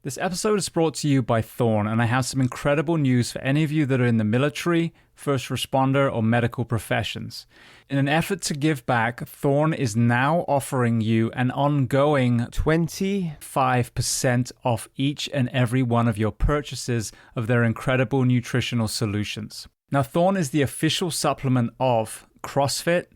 This episode is brought to you by Thorn, and I have some incredible news for any of you that are in the military, first responder, or medical professions. In an effort to give back, Thorn is now offering you an ongoing 25% off each and every one of your purchases of their incredible nutritional solutions. Now, Thorn is the official supplement of CrossFit,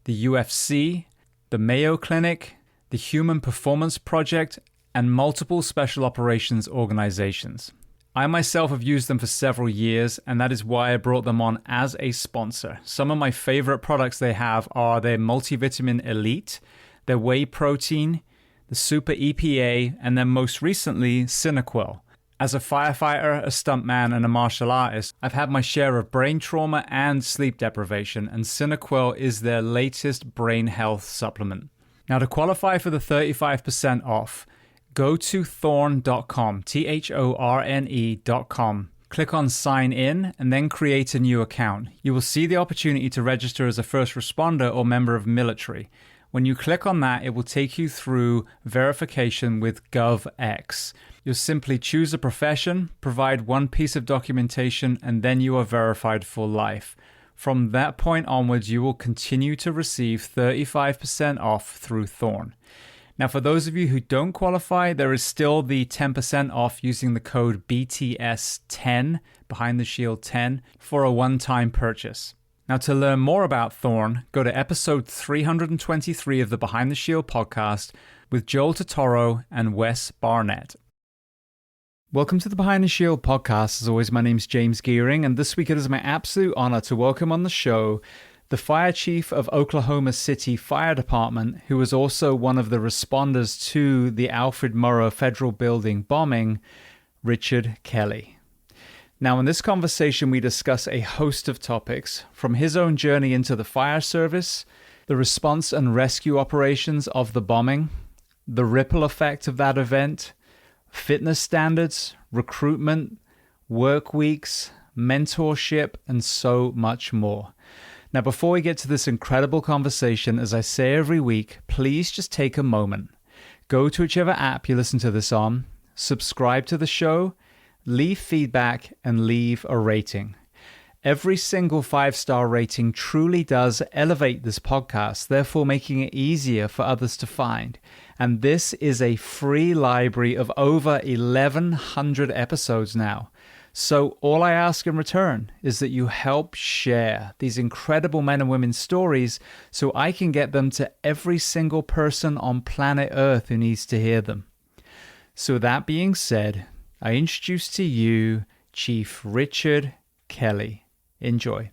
the UFC, the Mayo Clinic, the Human Performance Project, and multiple special operations organizations. I myself have used them for several years, and that is why I brought them on as a sponsor. Some of my favorite products they have are their Multivitamin Elite, their Whey Protein, the Super EPA, and then most recently, Cinequil. As a firefighter, a stuntman, and a martial artist, I've had my share of brain trauma and sleep deprivation, and Cinequil is their latest brain health supplement. Now, to qualify for the 35% off, go to thorn.com, thorne.com. Click on sign in and then create a new account. You will see the opportunity to register as a first responder or member of military. When you click on that, it will take you through verification with GovX. You'll simply choose a profession, provide one piece of documentation, and then you are verified for life. From that point onwards, you will continue to receive 35% off through Thorn. Now, for those of you who don't qualify, there is still the 10% off using the code BTS10, Behind the Shield 10, for a one-time purchase. Now, to learn more about Thorn, go to episode 323 of the Behind the Shield podcast with Joel Totoro and Wes Barnett. Welcome to the Behind the Shield podcast. As always, my name's James Gearing, and this week it is my absolute honor to welcome on the show the Fire Chief of Oklahoma City Fire Department, who was also one of the responders to the Alfred Murrah Federal Building bombing, Richard Kelley. Now, in this conversation, we discuss a host of topics, from his own journey into the fire service, the response and rescue operations of the bombing, the ripple effect of that event, fitness standards, recruitment, work weeks, mentorship, and so much more. Now, before we get to this incredible conversation, as I say every week, please just take a moment. Go to whichever app you listen to this on, subscribe to the show, leave feedback, and leave a rating. Every single 5-star rating truly does elevate this podcast, therefore making it easier for others to find. And this is a free library of over 1,100 episodes now. So all I ask in return is that you help share these incredible men and women's stories so I can get them to every single person on planet Earth who needs to hear them. So that being said, I introduce to you Chief Richard Kelley. Enjoy.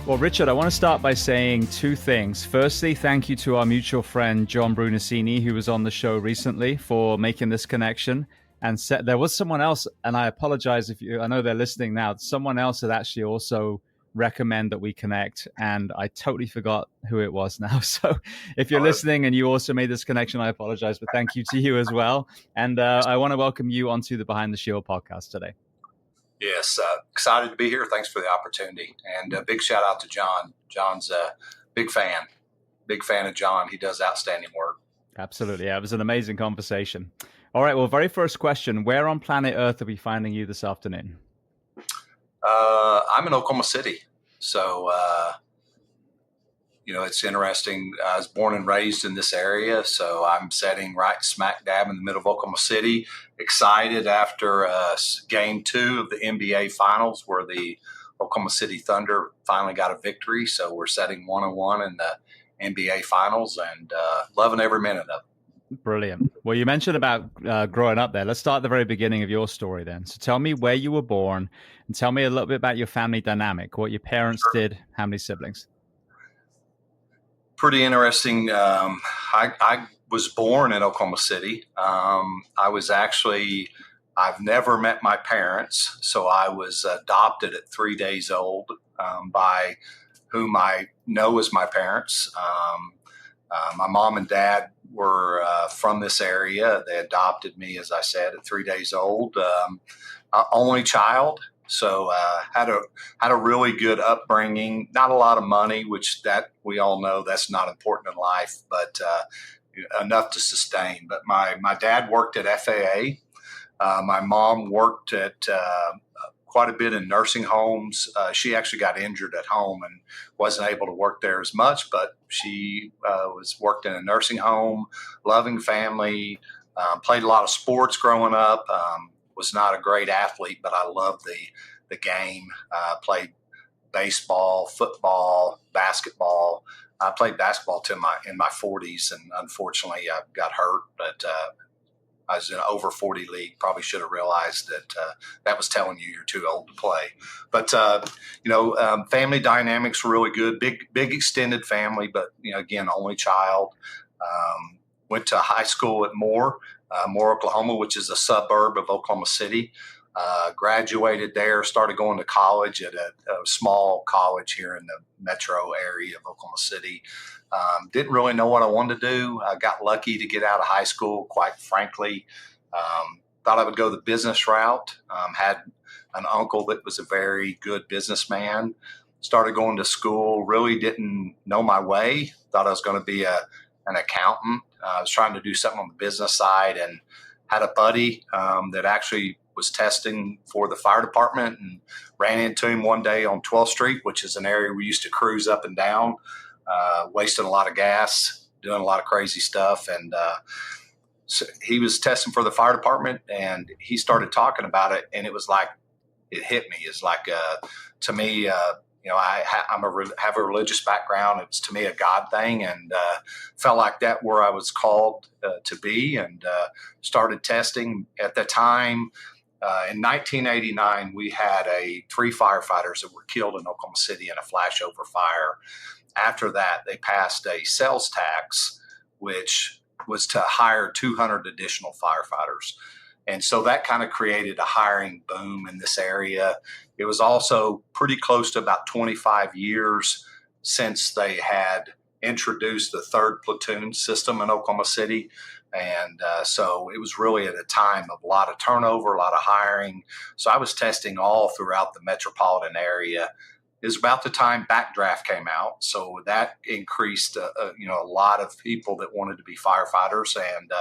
Well, Richard, I want to start by saying two things. Firstly, thank you to our mutual friend, John Brunacini, who was on the show recently, for making this connection. And there was someone else, and I apologize I know they're listening now, someone else had actually also recommend that we connect, and I totally forgot who it was now. So if you're listening and you also made this connection, I apologize, but thank you to you as well. And I want to welcome you onto the Behind the Shield podcast today. Yes, excited to be here. Thanks for the opportunity. And a big shout out to John. John's a big fan of John. He does outstanding work. Absolutely. Yeah, it was an amazing conversation. All right. Well, very first question. Where on planet Earth are we finding you this afternoon? I'm in Oklahoma City. So, it's interesting. I was born and raised in this area, so I'm sitting right smack dab in the middle of Oklahoma City. Excited after Game 2 of the NBA Finals, where the Oklahoma City Thunder finally got a victory. So we're setting 1-1 in the NBA Finals, and loving every minute of it. Brilliant. Well, you mentioned about growing up there. Let's start at the very beginning of your story then. So tell me where you were born, and tell me a little bit about your family dynamic, what your parents did, how many siblings. Pretty interesting. I was born in Oklahoma City. I've never met my parents, so I was adopted at 3 days old by whom I know as my parents. My mom and dad were from this area. They adopted me, as I said, at 3 days old. Only child, so had a really good upbringing. Not a lot of money, which that we all know that's not important in life, but enough to sustain. But my dad worked at FAA. My mom worked at quite a bit in nursing homes. She actually got injured at home and wasn't able to work there as much, but she was worked in a nursing home, loving family, played a lot of sports growing up. Was not a great athlete, but I loved the game. Played baseball, football, basketball. I played basketball in my 40s, and unfortunately I got hurt, but I was in an over 40 league. Probably should have realized that that was telling you you're too old to play. But, family dynamics were really good. Big extended family, but, again, only child. Went to high school at Moore, Oklahoma, which is a suburb of Oklahoma City. Graduated there, started going to college at a small college here in the metro area of Oklahoma City. Didn't really know what I wanted to do. I got lucky to get out of high school, quite frankly. Thought I would go the business route. Had an uncle that was a very good businessman. Started going to school, really didn't know my way. Thought I was going to be an accountant. I was trying to do something on the business side, and had a buddy that actually was testing for the fire department, and ran into him one day on 12th Street, which is an area we used to cruise up and down, wasting a lot of gas, doing a lot of crazy stuff. And so he was testing for the fire department, and he started talking about it, and it was like, it hit me. It's like, to me, have a religious background. It's to me a God thing, and felt like that where I was called to be, and started testing. At the time, in 1989, we had 3 firefighters that were killed in Oklahoma City in a flashover fire. After that, they passed a sales tax, which was to hire 200 additional firefighters. And so that kind of created a hiring boom in this area. It was also pretty close to about 25 years since they had introduced the 3rd platoon system in Oklahoma City. And so it was really at a time of a lot of turnover, a lot of hiring. So I was testing all throughout the metropolitan area. It was about the time Backdraft came out. So that increased, a lot of people that wanted to be firefighters. And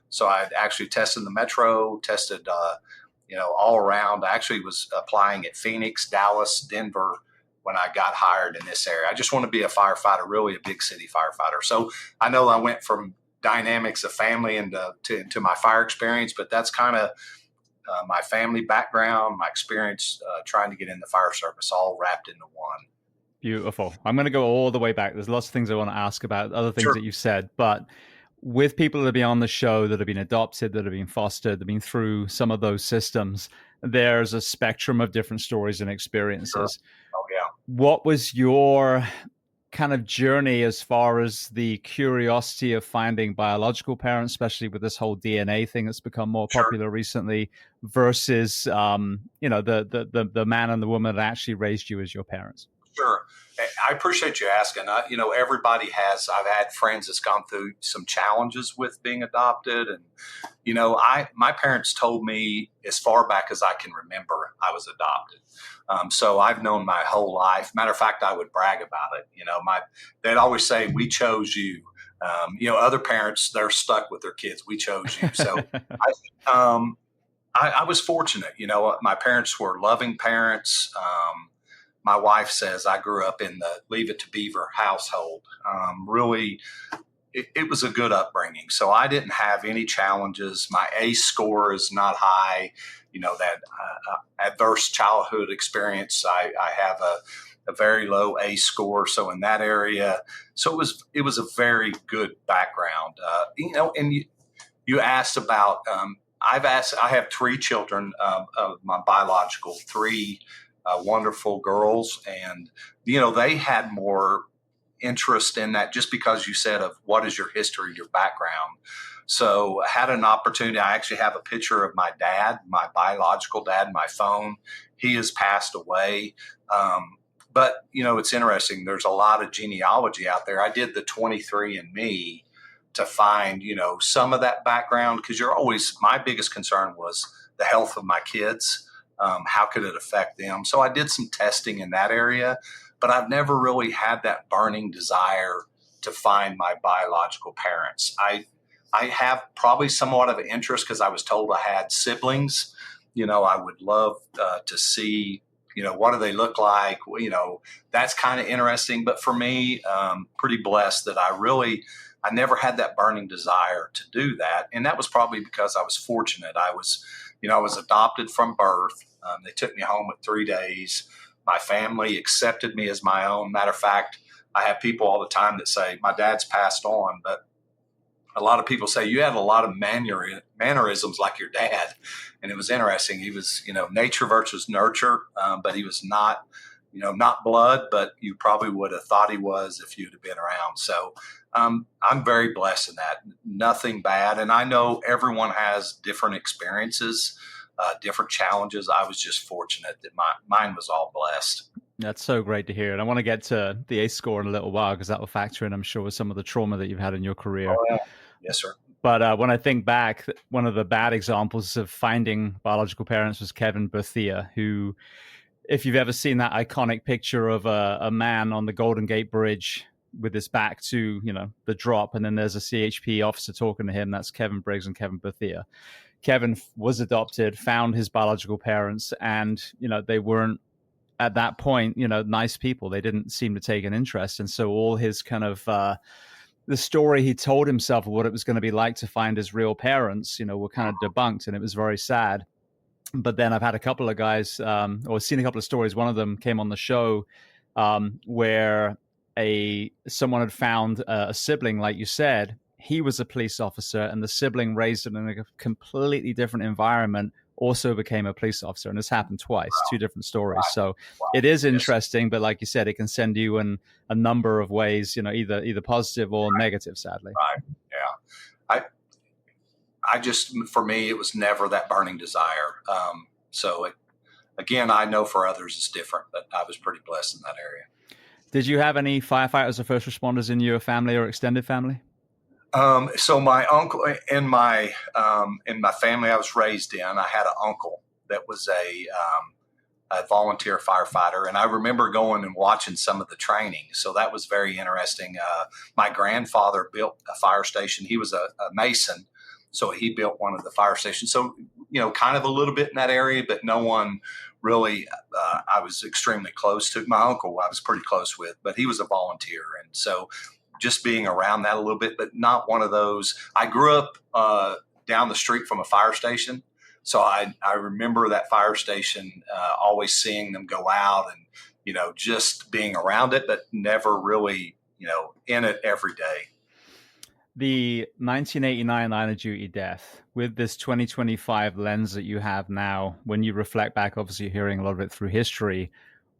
so I actually tested the metro, tested, all around. I actually was applying at Phoenix, Dallas, Denver when I got hired in this area. I just want to be a firefighter, really a big city firefighter. So I know I went from dynamics of family into my fire experience, but that's kind of my family background, my experience trying to get in the fire service, all wrapped into one. Beautiful. I'm going to go all the way back. There's lots of things I want to ask about, other things Sure. that you've said, but with people that have been on the show, that have been adopted, that have been fostered, that have been through some of those systems, there's a spectrum of different stories and experiences. Sure. Oh, yeah. What was your kind of journey as far as the curiosity of finding biological parents, especially with this whole DNA thing that's become more popular recently, versus the man and the woman that actually raised you as your parents? Sure. I appreciate you asking. Everybody has. I've had friends that's gone through some challenges with being adopted, and my parents told me as far back as I can remember I was adopted. So I've known my whole life. Matter of fact, I would brag about it. They'd always say, "We chose you." Other parents, they're stuck with their kids. We chose you. So I was fortunate. My parents were loving parents. My wife says I grew up in the Leave It to Beaver household. Really, it was a good upbringing. So I didn't have any challenges. My ACE score is not high. That adverse childhood experience, I have a very low ACE score. So in that area, so it was a very good background. And you asked about, I have 3 children of my biological, 3 wonderful girls, and they had more interest in that just because you said of what is your history, your background. So I had an opportunity. I actually have a picture of my dad, my biological dad, in my phone. He has passed away. But, it's interesting. There's a lot of genealogy out there. I did the 23andMe to find, some of that background, because my biggest concern was the health of my kids. How could it affect them? So I did some testing in that area, but I've never really had that burning desire to find my biological parents. I have probably somewhat of an interest because I was told I had siblings. I would love to see, what do they look like? That's kind of interesting. But for me, pretty blessed that I never had that burning desire to do that. And that was probably because I was fortunate. I was adopted from birth. They took me home at 3 days. My family accepted me as my own. Matter of fact, I have people all the time that say, my dad's passed on, but a lot of people say you had a lot of mannerisms like your dad. And it was interesting. He was, nature versus nurture, but he was not, not blood, but you probably would have thought he was if you'd have been around. So I'm very blessed in that. Nothing bad. And I know everyone has different experiences, different challenges. I was just fortunate that mine was all blessed. That's so great to hear. And I want to get to the ACE score in a little while, because that will factor in, I'm sure, with some of the trauma that you've had in your career. Oh, yeah. Yes, sir. But when I think back, one of the bad examples of finding biological parents was Kevin Bethia, who, if you've ever seen that iconic picture of a man on the Golden Gate Bridge with his back to, the drop, and then there's a CHP officer talking to him, that's Kevin Briggs and Kevin Bethia. Kevin was adopted, found his biological parents, and, they weren't, at that point, nice people. They didn't seem to take an interest. And so all his kind of, the story he told himself of what it was going to be like to find his real parents, were kind of debunked, and it was very sad. But then I've had a couple of guys, or seen a couple of stories. One of them came on the show where someone had found a sibling, like you said. He was a police officer, and the sibling raised in a completely different environment also became a police officer. And this happened twice, wow. 2 different stories. Wow. So wow. It is interesting, but like you said, it can send you in a number of ways, either positive or negative, sadly. Right. Yeah. I just, for me, it was never that burning desire. Again, I know for others it's different, but I was pretty blessed in that area. Did you have any firefighters or first responders in your family or extended family? So my uncle in my family I was raised in, I had an uncle that was a volunteer firefighter, and I remember going and watching some of the training. So that was very interesting. My grandfather built a fire station. He was a mason, so he built one of the fire stations. So kind of a little bit in that area, but no one really. I was extremely close to my uncle. I was pretty close with, but he was a volunteer, and so. Just being around that a little bit, but not one of those. I grew up down the street from a fire station. So I remember that fire station, always seeing them go out and, just being around it, but never really, in it every day. The 1989 line of duty death, with this 2025 lens that you have now, when you reflect back, obviously you're hearing a lot of it through history,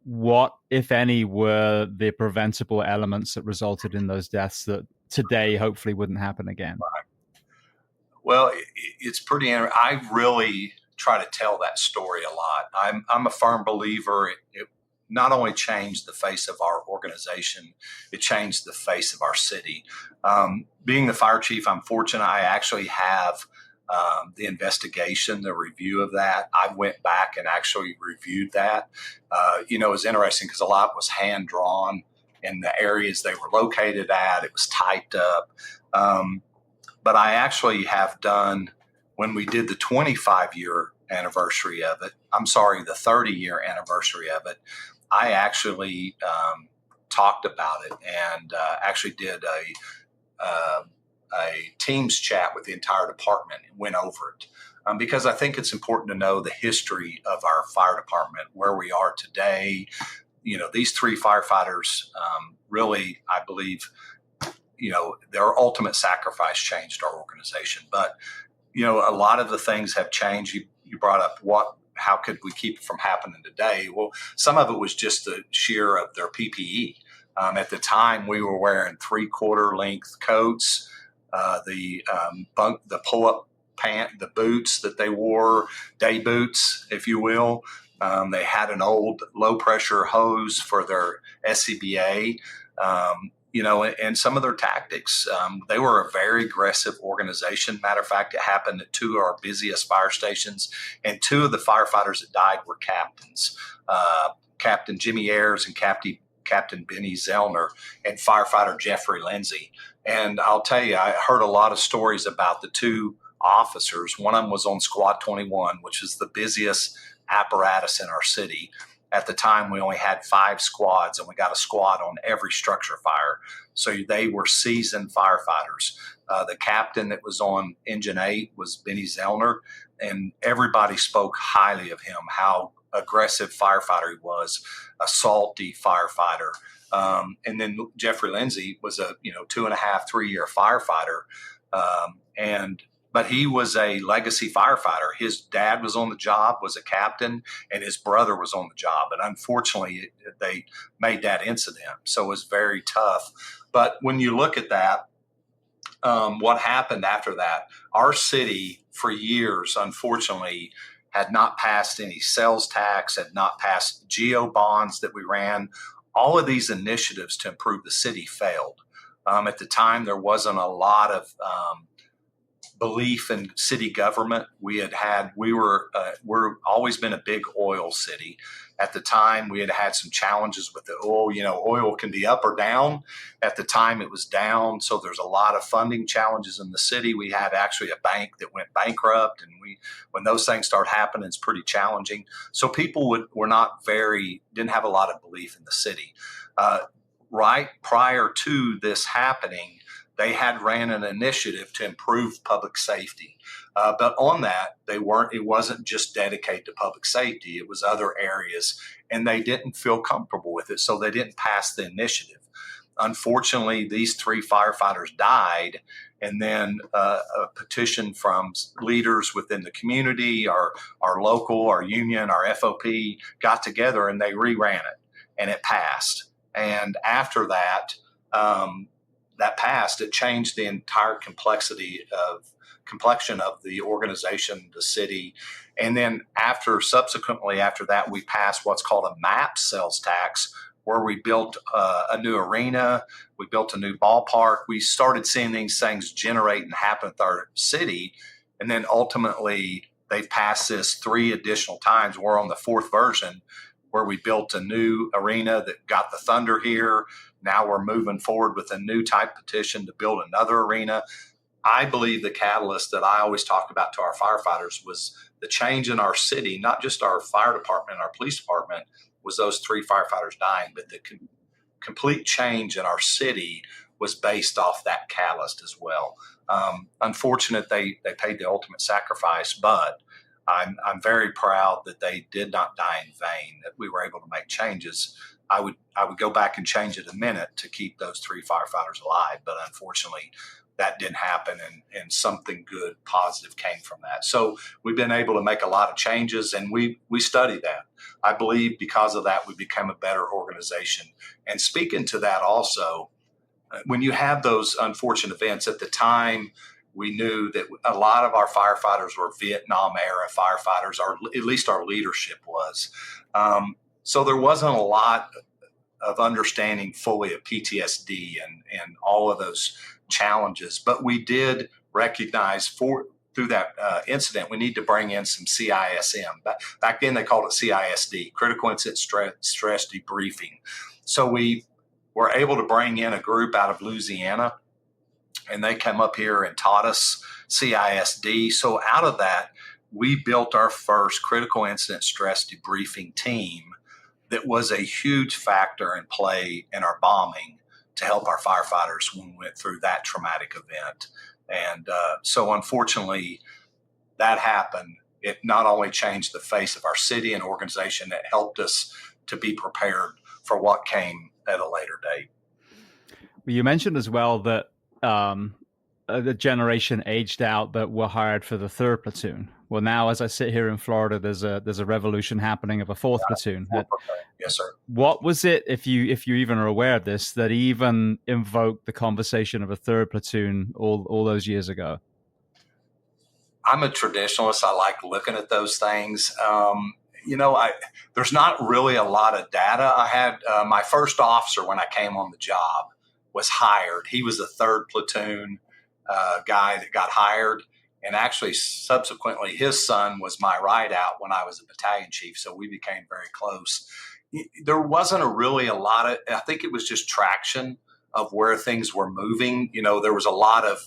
what, if any, were the preventable elements that resulted in those deaths that today hopefully wouldn't happen again? Well, it's pretty interesting. I really try to tell that story a lot. I'm a firm believer it not only changed the face of our organization, it changed the face of our city. Being the fire chief, I'm fortunate I actually have the investigation, the review of that. I went back and actually reviewed that. It was interesting because a lot was hand drawn in the areas they were located at. It was typed up. But I actually have done, when we did the 25-year anniversary of it, the 30-year anniversary of it, I actually talked about it and actually did a Teams chat with the entire department and went over it because I think it's important to know the history of our fire department, where we are today. These 3 firefighters really, I believe, their ultimate sacrifice changed our organization. But, a lot of the things have changed. You brought up how could we keep it from happening today? Well, some of it was just the sheer of their PPE. At the time, we were wearing 3/4 length coats. The pull-up pant, the boots that they wore, day boots, if you will. They had an old low pressure hose for their SCBA. And some of their tactics. They were a very aggressive organization. Matter of fact, it happened at two of our busiest fire stations, and two of the firefighters that died were captains, Captain Jimmy Ayers and Captain Benny Zellner, and firefighter Jeffrey Lindsay. And I'll tell you, I heard a lot of stories about the two officers. One of them was on Squad 21, which is the busiest apparatus in our city. At the time, we only had 5 squads, and we got a squad on every structure fire. So they were seasoned firefighters. The captain that was on Engine 8 was Benny Zellner, and everybody spoke highly of him, how aggressive firefighter he was, a salty firefighter. And then Jeffrey Lindsay was a 2.5, 3-year firefighter, but he was a legacy firefighter. His dad was on the job, was a captain, and his brother was on the job. And unfortunately, they made that incident. So it was very tough. But when you look at that, what happened after that, our city for years, unfortunately, had not passed any sales tax, had not passed geo bonds that we ran. All of these initiatives to improve the city failed. At the time, there wasn't a lot of belief in city government. We're always been a big oil city. At the time, we had some challenges with the oil. Oil can be up or down. At the time, it was down. So there's a lot of funding challenges in the city. We had actually a bank that went bankrupt, and when those things start happening, it's pretty challenging. So people didn't have a lot of belief in the city. Right prior to this happening, they had ran an initiative to improve public safety. But on that, it wasn't just dedicated to public safety. It was other areas, and they didn't feel comfortable with it. So they didn't pass the initiative. Unfortunately, these 3 firefighters died, and then a petition from leaders within the community, our local, our union, our FOP got together, and they reran it, and it passed. And after that, that passed, it changed the entire complexion of the organization, the city. And then subsequently after that, we passed what's called a MAP sales tax, where we built a new arena, we built a new ballpark. We started seeing these things generate and happen with our city. And then ultimately, they've passed this 3 additional times. We're on the 4th version, where we built a new arena that got the Thunder here. Now we're moving forward with a new type petition to build another arena. I believe the catalyst that I always talk about to our firefighters was the change in our city, not just our fire department and our police department, was those 3 firefighters dying, but the complete change in our city was based off that catalyst as well. Unfortunate they paid the ultimate sacrifice, but I'm very proud that they did not die in vain, that we were able to make changes. I would go back and change it a minute to keep those 3 firefighters alive, but unfortunately that didn't happen, and something good, positive came from that. So we've been able to make a lot of changes, and we study that. I believe because of that, we become a better organization. And speaking to that also, when you have those unfortunate events, at the time, we knew that a lot of our firefighters were Vietnam-era firefighters, or at least our leadership was. So there wasn't a lot of understanding fully of PTSD and all of those challenges. But we did recognize through that incident, we need to bring in some CISM. Back then, they called it CISD, Critical Incident Stress Debriefing. So we were able to bring in a group out of Louisiana, and they came up here and taught us CISD. So out of that, we built our first critical incident stress debriefing team that was a huge factor in play in our bombing to help our firefighters when we went through that traumatic event. And so unfortunately, that happened. It not only changed the face of our city and organization, it helped us to be prepared for what came at a later date. Well, you mentioned as well that the generation aged out that were hired for the 3rd platoon. Well, now as I sit here in Florida, there's a revolution happening of a 4th platoon. Yes, sir. What was it, if you even are aware of this, that even invoked the conversation of a 3rd platoon all those years ago? I'm a traditionalist. I like looking at those things. there's not really a lot of data. I had my first officer when I came on the job was hired. He was the third platoon guy that got hired. And actually, subsequently, his son was my rideout when I was a battalion chief. So we became very close. There wasn't really a lot of, I think it was just traction of where things were moving. There was a lot of,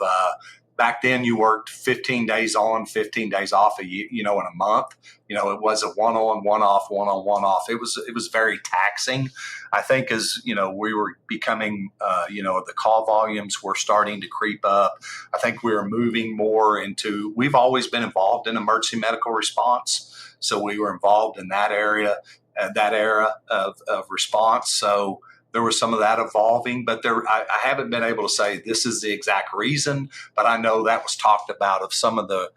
back then you worked 15 days on, 15 days off in a month. It was a one on, one off, one on, one off. It was very taxing. I think as, we were becoming, the call volumes were starting to creep up. I think we were moving more into, we've always been involved in emergency medical response. So we were involved in that area, that era of response. So there was some of that evolving, but I haven't been able to say this is the exact reason, but I know that was talked about of some of the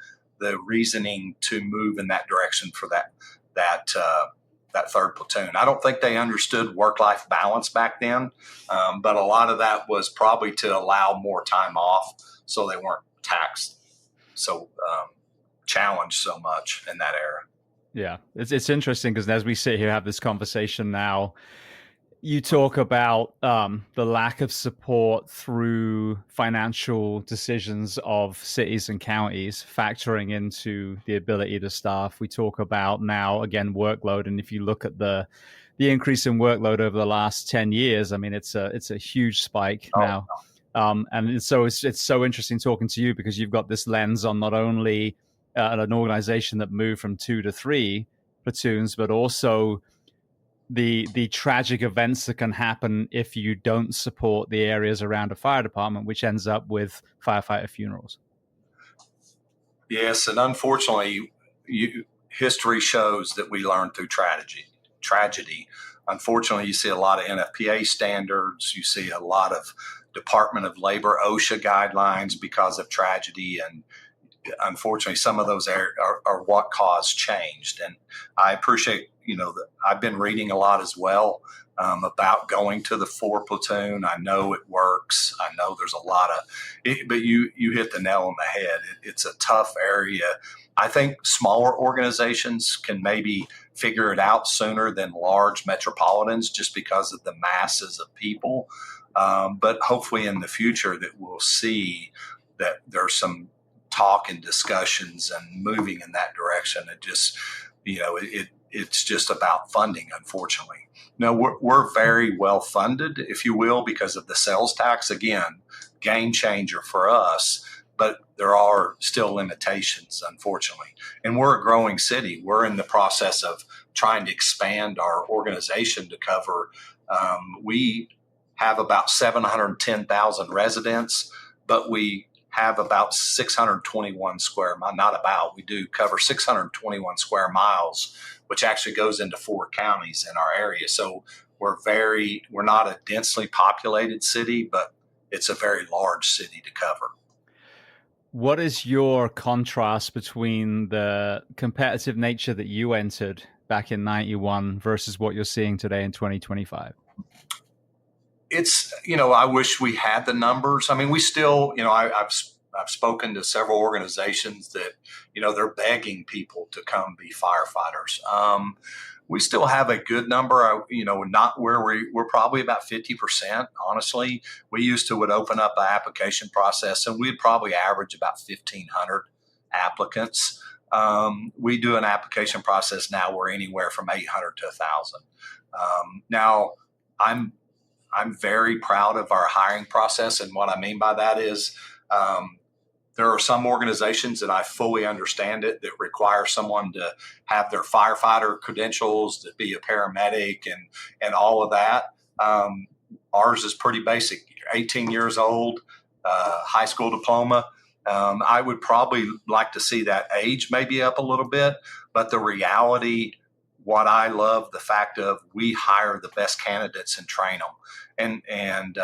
reasoning to move in that direction for that third platoon. I don't think they understood work-life balance back then, but a lot of that was probably to allow more time off so they weren't taxed, so challenged so much in that era. Yeah, it's interesting because as we sit here, have this conversation now, you talk about the lack of support through financial decisions of cities and counties factoring into the ability to staff. We talk about now, again, workload. And if you look at the increase in workload over the last 10 years, I mean, it's a huge spike now. And so it's so interesting talking to you because you've got this lens on not only an organization that moved from 2 to 3 platoons, but also the tragic events that can happen if you don't support the areas around a fire department, which ends up with firefighter funerals. Yes, and unfortunately, history shows that we learn through tragedy. Unfortunately, you see a lot of NFPA standards. You see a lot of Department of Labor, OSHA guidelines because of tragedy. And unfortunately, some of those are what caused change. And I appreciate, that I've been reading a lot as well about going to the 4 platoon. I know it works. I know there's a lot of it, but you hit the nail on the head. It's a tough area. I think smaller organizations can maybe figure it out sooner than large metropolitans just because of the masses of people. But hopefully in the future that we'll see that there's some talk and discussions and moving in that direction. It just, it's just about funding, unfortunately. No, we're very well funded, if you will, because of the sales tax. Again, game changer for us, but there are still limitations, unfortunately. And we're a growing city. We're in the process of trying to expand our organization to cover. We have about 710,000 residents, but we have about 621 square miles, we do cover 621 square miles, which actually goes into 4 counties in our area. So we're not a densely populated city, but it's a very large city to cover. What is your contrast between the competitive nature that you entered back in 91 versus what you're seeing today in 2025? It's, I wish we had the numbers. I mean, we still, I've spoken to several organizations that, they're begging people to come be firefighters. We still have a good number, not where we're probably about 50%, honestly. We would open up an application process and we'd probably average about 1,500 applicants. We do an application process now where anywhere from 800 to 1,000. Now, I'm very proud of our hiring process. And what I mean by that is there are some organizations that I fully understand it that require someone to have their firefighter credentials, to be a paramedic and all of that. Ours is pretty basic. You're 18 years old, high school diploma. I would probably like to see that age maybe up a little bit, but the reality, what I love, the fact of we hire the best candidates and train them. And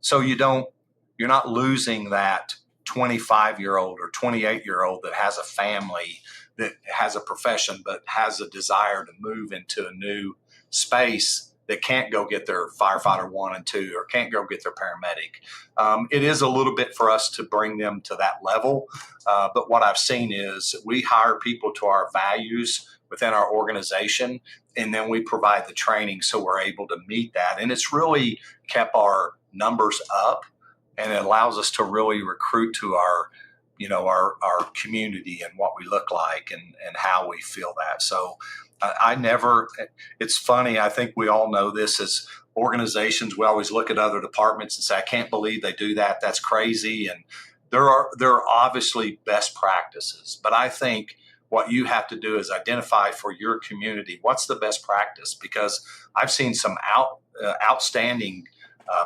so you're not losing that 25-year-old or 28-year-old that has a family, that has a profession, but has a desire to move into a new space that can't go get their firefighter 1 and 2 or can't go get their paramedic. It is a little bit for us to bring them to that level. But what I've seen is we hire people to our values within our organization, and then we provide the training so we're able to meet that. And it's really kept our numbers up, and it allows us to really recruit to our community and what we look like and how we feel that. So it's funny, I think we all know this as organizations, we always look at other departments and say, I can't believe they do that. That's crazy. And there are obviously best practices, but I think what you have to do is identify for your community, what's the best practice? Because I've seen some outstanding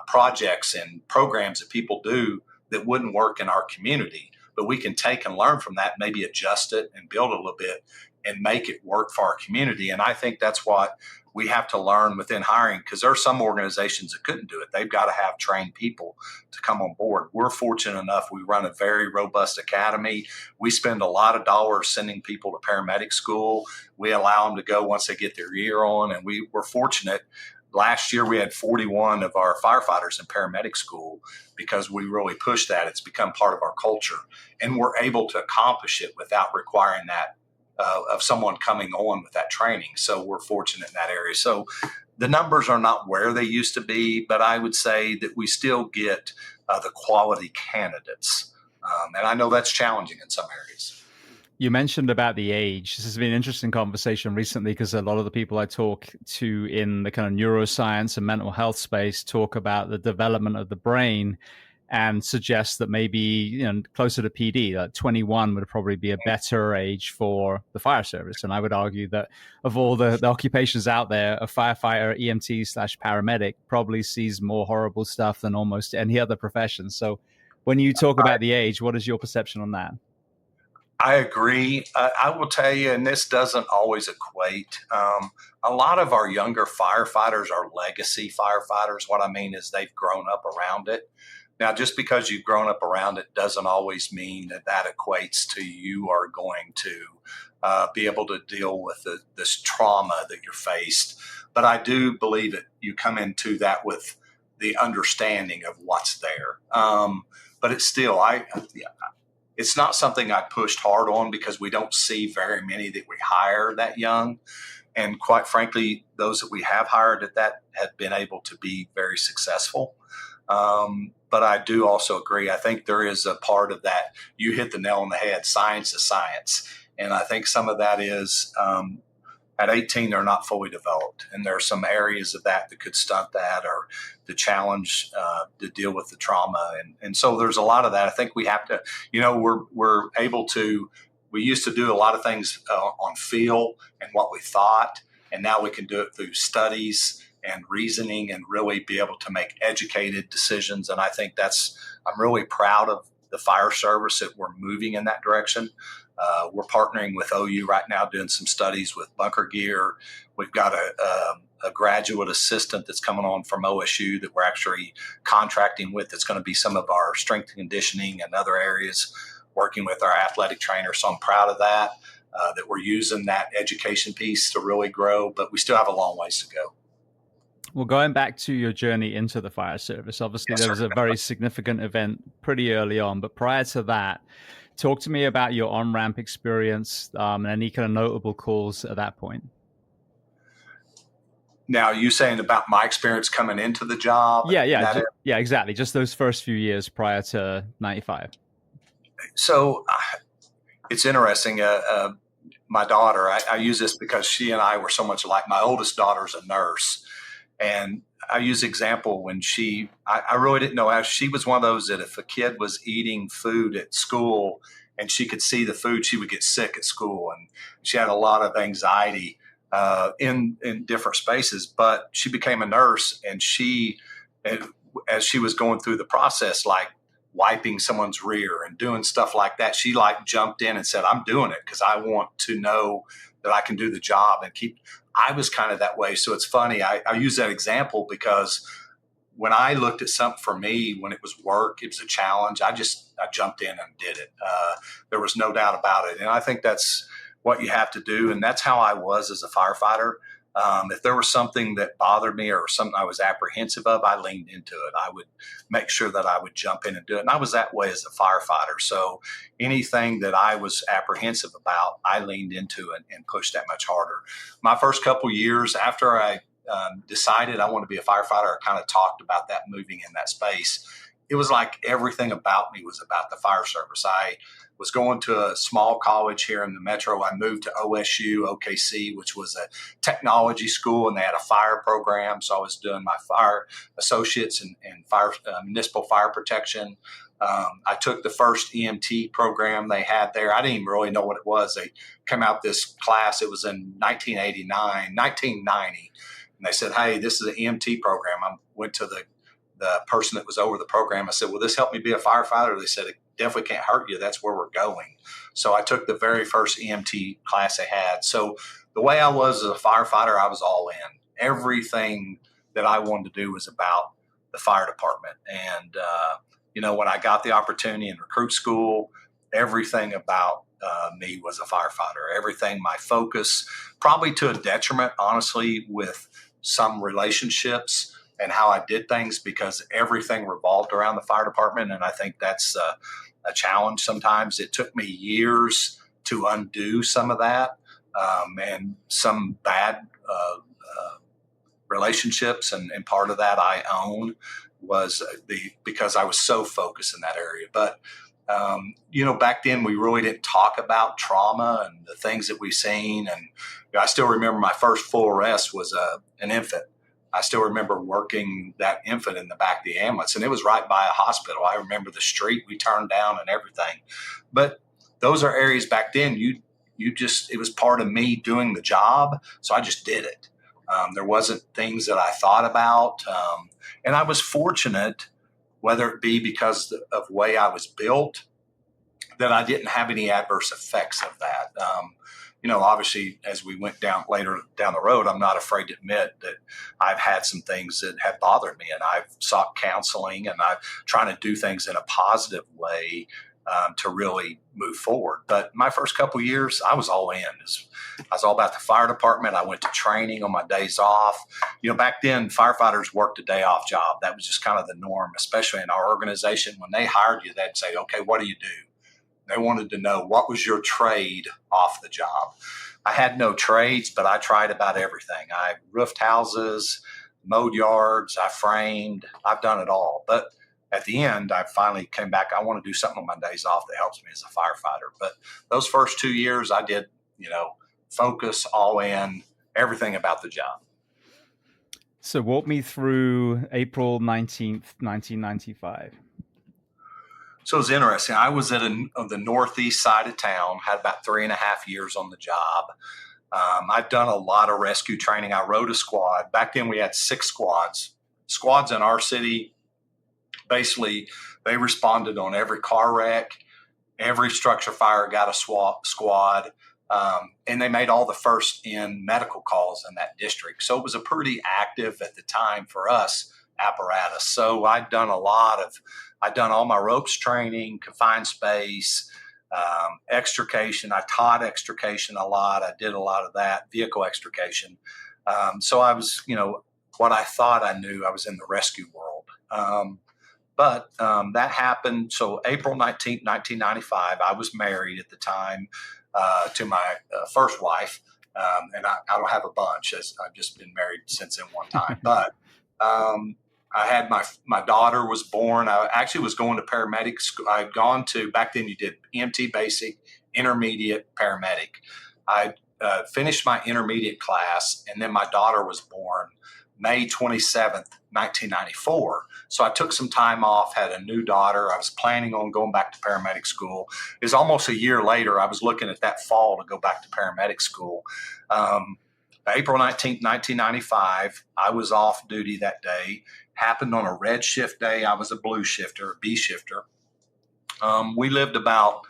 projects and programs that people do that wouldn't work in our community, but we can take and learn from that, maybe adjust it and build a little bit and make it work for our community. And I think that's what we have to learn within hiring, because there are some organizations that couldn't do it. They've got to have trained people to come on board. We're fortunate enough. We run a very robust academy. We spend a lot of dollars sending people to paramedic school. We allow them to go once they get their year on. And we're fortunate. Last year, we had 41 of our firefighters in paramedic school because we really pushed that. It's become part of our culture. And we're able to accomplish it without requiring that of someone coming on with that training. So we're fortunate in that area. So the numbers are not where they used to be, but I would say that we still get the quality candidates. And I know that's challenging in some areas. You mentioned about the age. This has been an interesting conversation recently because a lot of the people I talk to in the kind of neuroscience and mental health space talk about the development of the brain and suggest that maybe closer to PD, that 21 would probably be a better age for the fire service. And I would argue that of all the occupations out there, a firefighter, EMT/paramedic probably sees more horrible stuff than almost any other profession. So when you talk about the age, what is your perception on that? I agree. I will tell you, and this doesn't always equate. A lot of our younger firefighters are legacy firefighters. What I mean is they've grown up around it. Now, just because you've grown up around it doesn't always mean that equates to you are going to be able to deal with this trauma that you're faced. But I do believe that you come into that with the understanding of what's there. But it's still, it's not something I pushed hard on because we don't see very many that we hire that young. And quite frankly, those that we have hired at that have been able to be very successful. But I do also agree. I think there is a part of that. You hit the nail on the head. Science is science. And I think some of that is at 18, they're not fully developed. And there are some areas of that could stunt that or the challenge to deal with the trauma. And so there's a lot of that. I think we have to, we're able to, we used to do a lot of things on feel and what we thought. And now we can do it through studies and reasoning and really be able to make educated decisions. And I think I'm really proud of the fire service that we're moving in that direction. We're partnering with OU right now, doing some studies with bunker gear. We've got a graduate assistant that's coming on from OSU that we're actually contracting with. That's going to be some of our strength and conditioning and other areas, working with our athletic trainer. So I'm proud of that we're using that education piece to really grow, but we still have a long ways to go. Well, going back to your journey into the fire service, obviously there was a very significant event pretty early on, but prior to that, talk to me about your on-ramp experience and any kind of notable calls at that point. Now, you saying about my experience coming into the job? Yeah, exactly. Just those first few years prior to 95. So it's interesting. My daughter, I use this because she and I were so much alike. My oldest daughter's a nurse. And I use example when I really didn't know how she was one of those that if a kid was eating food at school and she could see the food, she would get sick at school. And she had a lot of anxiety in different spaces, but she became a nurse and as she was going through the process, like wiping someone's rear and doing stuff like that, she jumped in and said, I'm doing it because I want to know that I can do the job and I was kind of that way. So it's funny. I use that example because when I looked at something for me, when it was work, it was a challenge. I jumped in and did it. There was no doubt about it. And I think that's what you have to do. And that's how I was as a firefighter. If there was something that bothered me or something I was apprehensive of, I leaned into it. I would make sure that I would jump in and do it. And I was that way as a firefighter. So anything that I was apprehensive about, I leaned into it and pushed that much harder. My first couple years after I decided I wanted to be a firefighter, I kind of talked about that moving in that space. It was like everything about me was about the fire service. I was going to a small college here in the metro. I moved to OSU, OKC, which was a technology school, and they had a fire program. So I was doing my fire associates and fire municipal fire protection. I took the first EMT program they had there. I didn't even really know what it was. They came out this class. It was in 1990. And they said, hey, this is an EMT program. I went to the person that was over the program. I said, will this help me be a firefighter? They said, it definitely can't hurt you. That's where we're going. So I took the very first EMT class they had. So the way I was as a firefighter, I was all in. Everything that I wanted to do was about the fire department. And, when I got the opportunity in recruit school, everything about me was a firefighter. Everything, my focus, probably to a detriment, honestly, with some relationships and how I did things, because everything revolved around the fire department. And I think that's a challenge sometimes. It took me years to undo some of that, and some bad relationships. And part of that I own was because I was so focused in that area. But back then we really didn't talk about trauma and the things that we've seen. And I still remember my first full arrest was an infant. I still remember working that infant in the back of the ambulance, and it was right by a hospital. I remember the street we turned down and everything. But those are areas back then it was part of me doing the job. So I just did it. There wasn't things that I thought about. And I was fortunate, whether it be because of the way I was built, that I didn't have any adverse effects of that. Obviously, as we went later down the road, I'm not afraid to admit that I've had some things that have bothered me, and I've sought counseling, and I'm trying to do things in a positive way to really move forward. But my first couple of years, I was all in. I was all about the fire department. I went to training on my days off. Back then, firefighters worked a day off job. That was just kind of the norm, especially in our organization. When they hired you, they'd say, okay, what do you do? They wanted to know, what was your trade off the job? I had no trades, but I tried about everything. I roofed houses, mowed yards, I framed. I've done it all. But at the end, I finally came back. I want to do something on my days off that helps me as a firefighter. But those first 2 years, I did, focus all in, everything about the job. So walk me through April 19th, 1995. So it was interesting. I was on the northeast side of town, had about 3.5 years on the job. I've done a lot of rescue training. I rode a squad. Back then we had 6 squads. Squads in our city, basically, they responded on every car wreck. Every structure fire got a squad. And they made all the first in medical calls in that district. So it was a pretty active at the time for us apparatus. So I'd done all my ropes training, confined space, extrication. I taught extrication a lot. I did a lot of that, vehicle extrication. So I was, what I thought I knew, I was in the rescue world. But that happened. So April 19th, 1995, I was married at the time to my first wife. And I don't have a bunch, as I've just been married since then one time. But I had my daughter was born. I actually was going to paramedic school. I'd gone to, back then you did EMT basic, intermediate, paramedic. I finished my intermediate class, and then my daughter was born May 27th, 1994. So I took some time off, had a new daughter. I was planning on going back to paramedic school. It was almost a year later. I was looking at that fall to go back to paramedic school. April 19th, 1995, I was off duty that day. Happened on a red shift day. I was a blue shifter, a B shifter. We lived about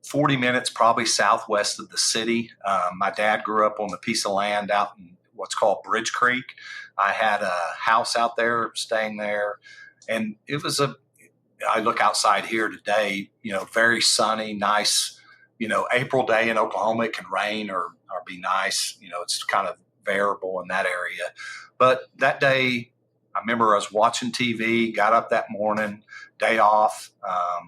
40 minutes probably southwest of the city. My dad grew up on a piece of land out in what's called Bridge Creek. I had a house out there, staying there. And it was I look outside here today, very sunny, nice, April day in Oklahoma. It can rain or be nice. It's kind of variable in that area. But that day, I remember I was watching TV, got up that morning, day off. I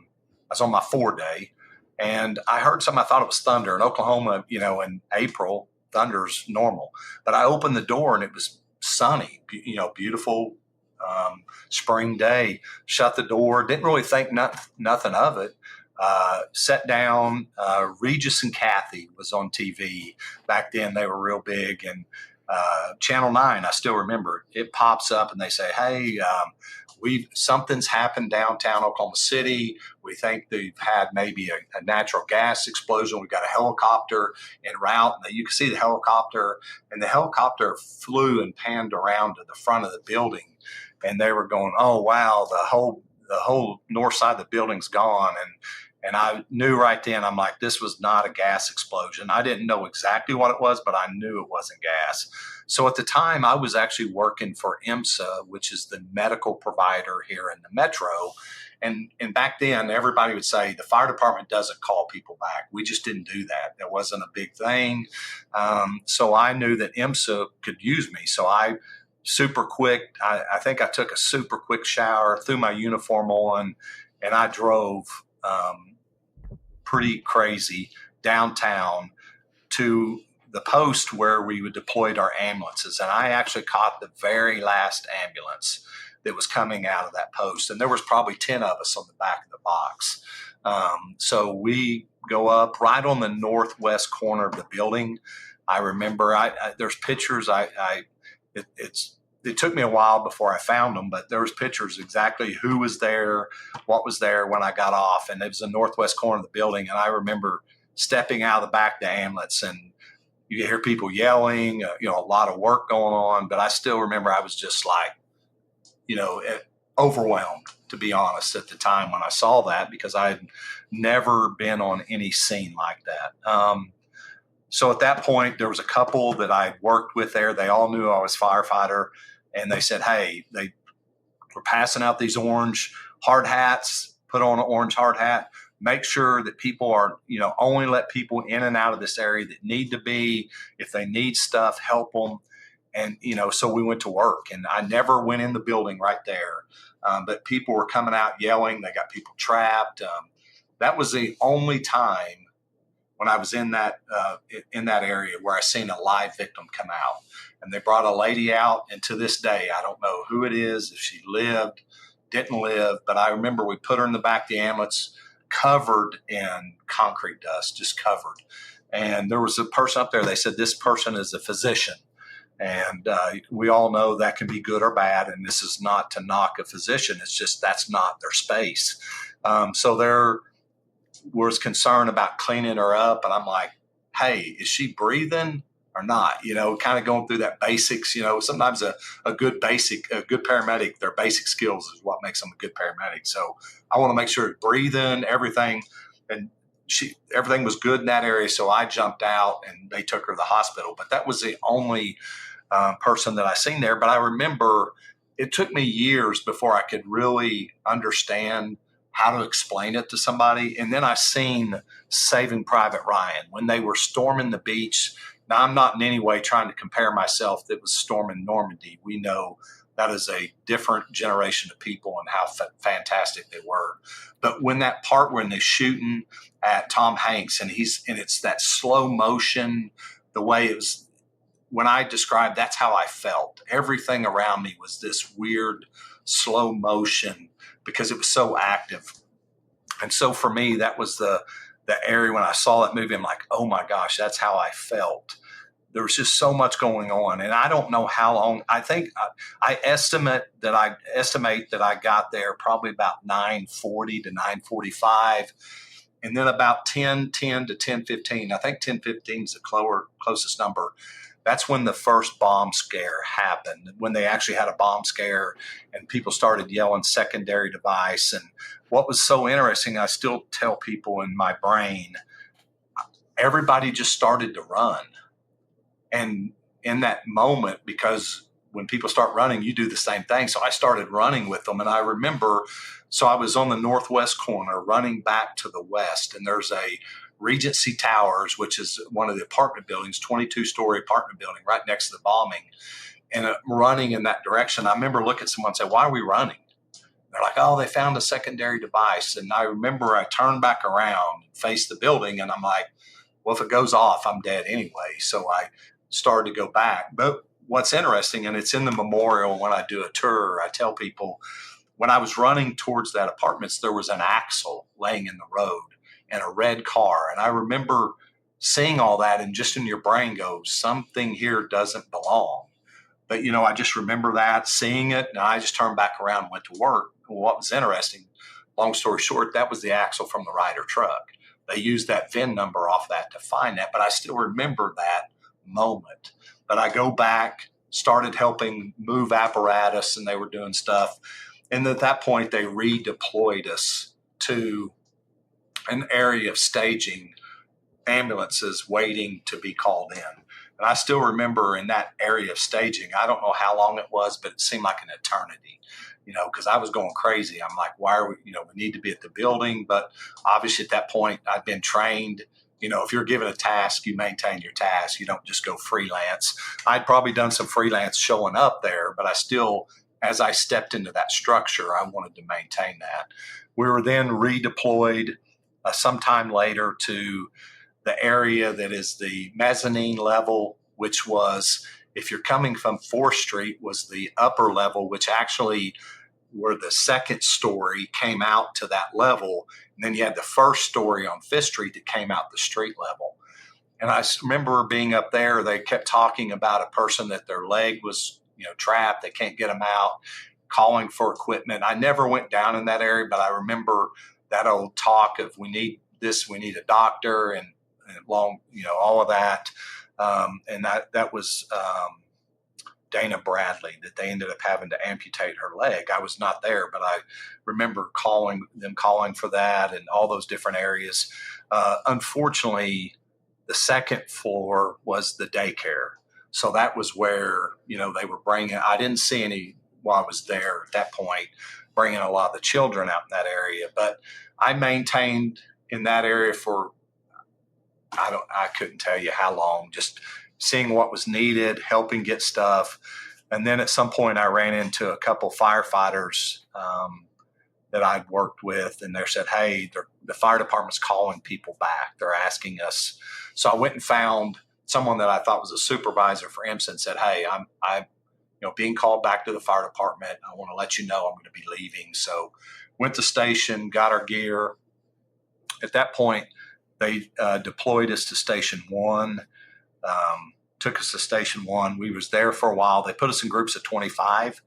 was on my 4-day, and I heard something. I thought it was thunder. In Oklahoma, in April, thunder's normal. But I opened the door, and it was sunny, beautiful spring day. Shut the door, didn't really think nothing of it. Sat down. Regis and Kathy was on TV. Back then, they were real big. And Channel 9, I still remember, it pops up and they say, hey, something's happened downtown Oklahoma City. We think they've had maybe a natural gas explosion. We've got a helicopter en route. And you can see the helicopter, and the helicopter flew and panned around to the front of the building. And they were going, oh, wow, the whole north side of the building's gone. And I knew right then, I'm like, this was not a gas explosion. I didn't know exactly what it was, but I knew it wasn't gas. So at the time, I was actually working for IMSA, which is the medical provider here in the metro. And back then, everybody would say the fire department doesn't call people back. We just didn't do that. That wasn't a big thing. So I knew that IMSA could use me. So super quick, I think I took a super quick shower, threw my uniform on, and I drove pretty crazy downtown to the post where we would deployed our ambulances. And I actually caught the very last ambulance that was coming out of that post. And there was probably 10 of us on the back of the box. So we go up right on the northwest corner of the building. I remember there's pictures. It took me a while before I found them, but there was pictures exactly who was there, what was there when I got off. And it was the northwest corner of the building. And I remember stepping out of the back of the ambulance, and you hear people yelling, a lot of work going on. But I still remember I was just like, overwhelmed, to be honest, at the time when I saw that, because I had never been on any scene like that. So at that point, there was a couple that I worked with there. They all knew I was firefighter, and they said, hey, they were passing out these orange hard hats. Put on an orange hard hat. Make sure that people are, only let people in and out of this area that need to be. If they need stuff, help them. And, so we went to work, and I never went in the building right there. But people were coming out yelling. They got people trapped. That was the only time when I was in that area where I seen a live victim come out. And they brought a lady out, and to this day, I don't know who it is, if she lived, didn't live, but I remember we put her in the back of the ambulance, covered in concrete dust, just covered. And there was a person up there, they said, this person is a physician. And we all know that can be good or bad, and this is not to knock a physician, it's just that's not their space. So there was concern about cleaning her up, and I'm like, hey, is she breathing or not? Kind of going through that basics. Sometimes a good paramedic, their basic skills is what makes them a good paramedic. So I want to make sure breathing, everything, and everything was good in that area. So I jumped out, and they took her to the hospital. But that was the only person that I seen there. But I remember it took me years before I could really understand how to explain it to somebody. And then I seen Saving Private Ryan when they were storming the beach. Now, I'm not in any way trying to compare myself that was storming Normandy. We know that is a different generation of people and how fantastic they were. But when that part when they're shooting at Tom Hanks and it's that slow motion, the way it was, when I described, that's how I felt. Everything around me was this weird slow motion because it was so active. And so for me, that was the area when I saw that movie, I'm like, oh my gosh, that's how I felt. There was just so much going on. And I don't know how long. I think I estimate that I got there probably about 9:40 to 9:45. And then about 10:10 to 10:15, I think 10:15 is the closest number. That's when the first bomb scare happened, when they actually had a bomb scare and people started yelling secondary device. And what was so interesting, I still tell people in my brain, everybody just started to run. And in that moment, because when people start running, you do the same thing. So I started running with them. And I remember, so I was on the northwest corner running back to the west, and there's a Regency Towers, which is one of the apartment buildings, 22-story apartment building right next to the bombing, and running in that direction. I remember looking at someone and say, "Why are we running?" They're like, "Oh, they found a secondary device." And I remember I turned back around and faced the building, and I'm like, well, if it goes off, I'm dead anyway. So I started to go back. But what's interesting, and it's in the memorial when I do a tour, I tell people, when I was running towards that apartments, there was an axle laying in the road and a red car. And I remember seeing all that, and just in your brain goes, something here doesn't belong. But, I just remember that, seeing it, and I just turned back around and went to work. What was interesting, long story short, that was the axle from the Ryder truck. They used that VIN number off that to find that, but I still remember that moment. But I go back, started helping move apparatus, and they were doing stuff. And at that point, they redeployed us to an area of staging, ambulances waiting to be called in. And I still remember in that area of staging, I don't know how long it was, but it seemed like an eternity, because I was going crazy. I'm like, why are we, we need to be at the building. But obviously at that point, I'd been trained. If you're given a task, you maintain your task. You don't just go freelance. I'd probably done some freelance showing up there, but I still, as I stepped into that structure, I wanted to maintain that. We were then redeployed sometime later to the area that is the mezzanine level, which was, if you're coming from 4th Street, was the upper level, which actually where the 2nd story came out to that level. And then you had the 1st story on 5th Street that came out the street level. And I remember being up there, they kept talking about a person that their leg was, trapped. They can't get them out, calling for equipment. I never went down in that area, but I remember that old talk of, we need this, we need a doctor, and long, all of that. And that was Dana Bradley, that they ended up having to amputate her leg. I was not there, but I remember calling for that and all those different areas. Unfortunately, the 2nd floor was the daycare. So that was where, they were bringing, I didn't see any while I was there at that point, bringing a lot of the children out in that area. But I maintained in that area for, I couldn't tell you how long, just seeing what was needed, helping get stuff. And then at some point I ran into a couple firefighters that I'd worked with, and they said, "Hey, the fire department's calling people back. They're asking us." So I went and found someone that I thought was a supervisor for IMSA and said, "Hey, I'm being called back to the fire department. I want to let you know I'm going to be leaving." So went to station, got our gear. At that point, they deployed us to Station 1, took us to Station 1. We was there for a while. They put us in groups of 25,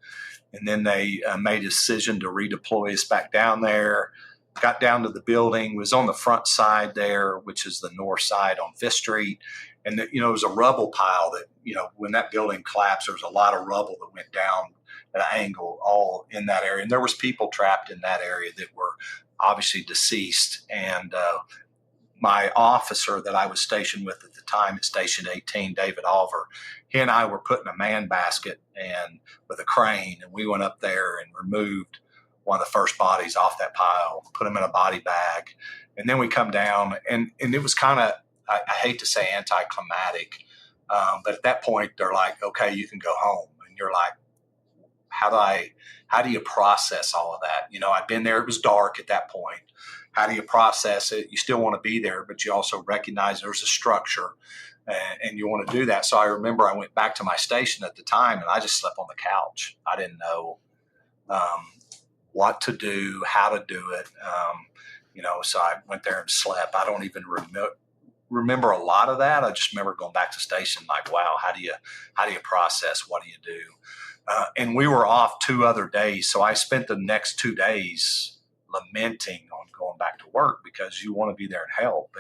and then they made a decision to redeploy us back down there. Got down to the building, was on the front side there, which is the north side on 5th Street. And, it was a rubble pile that, when that building collapsed, there was a lot of rubble that went down at an angle all in that area. And there was people trapped in that area that were obviously deceased. And my officer that I was stationed with at the time at Station 18, David Oliver, he and I were put in a man basket and with a crane, and we went up there and removed one of the first bodies off that pile, put them in a body bag. And then we come down, and it was kind of, I hate to say anticlimactic, but at that point they're like, "Okay, you can go home." And you're like, how do you process all of that? I'd been there, it was dark at that point. How do you process it? You still want to be there, but you also recognize there's a structure, and you want to do that. So I remember I went back to my station at the time, and I just slept on the couch. I didn't know what to do, how to do it. So I went there and slept. I don't even remember a lot of that. I just remember going back to station like, wow, how do you process? What do you do? And we were off 2 other days. So I spent the next 2 days lamenting on going back to work, because you want to be there and help.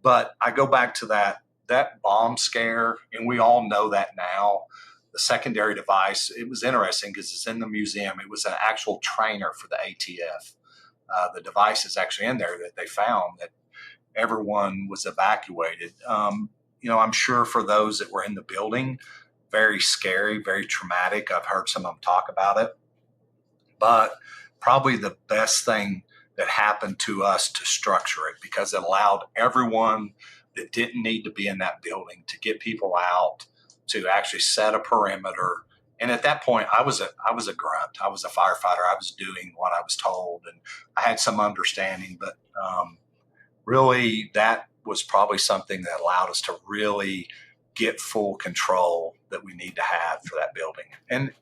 But I go back to that bomb scare, and we all know that now. The secondary device, it was interesting because it's in the museum. It was an actual trainer for the ATF. The device is actually in there that they found, that everyone was evacuated. I'm sure for those that were in the building, very scary, very traumatic. I've heard some of them talk about it. But probably the best thing that happened to us to structure it, because it allowed everyone that didn't need to be in that building to get people out, to actually set a perimeter. And at that point, I was a grunt. I was a firefighter. I was doing what I was told, and I had some understanding. But really, that was probably something that allowed us to really get full control that we need to have for that building. And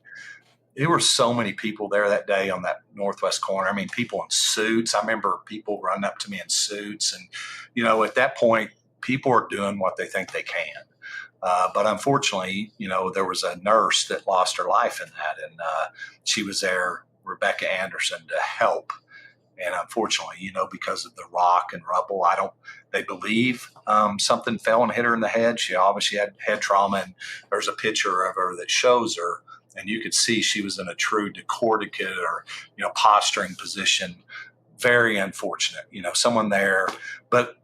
there were so many people there that day on that northwest corner. I mean, people in suits. I remember people running up to me in suits. And, at that point, people are doing what they think they can. But unfortunately, there was a nurse that lost her life in that. And she was there, Rebecca Anderson, to help. And unfortunately, because of the rock and rubble, they believe something fell and hit her in the head. She obviously had head trauma. And there's a picture of her that shows her. And you could see she was in a true decordicate or, posturing position. Very unfortunate, someone there. But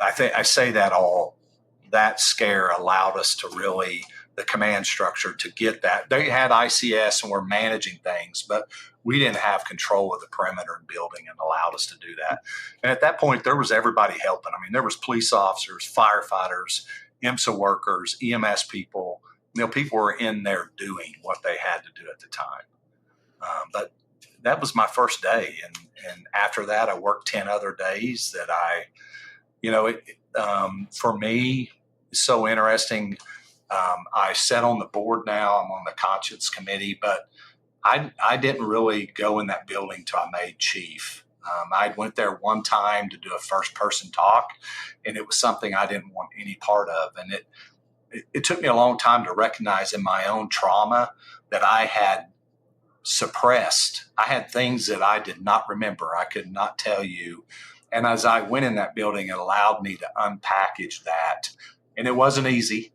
I say that scare allowed us to really, the command structure, to get that. They had ICS and were managing things, but we didn't have control of the perimeter and building, and allowed us to do that. And at that point, there was everybody helping. I mean, there was police officers, firefighters, IMSA workers, EMS people. People were in there doing what they had to do at the time. But that was my first day. And after that, I worked 10 other days that for me, it's so interesting. I sat on the board now. I'm on the conscience committee, but I didn't really go in that building till I made chief. I went there one time to do a first person talk, and it was something I didn't want any part of. And it took me a long time to recognize in my own trauma that I had suppressed. I had things that I did not remember. I could not tell you. And as I went in that building, it allowed me to unpackage that. And it wasn't easy,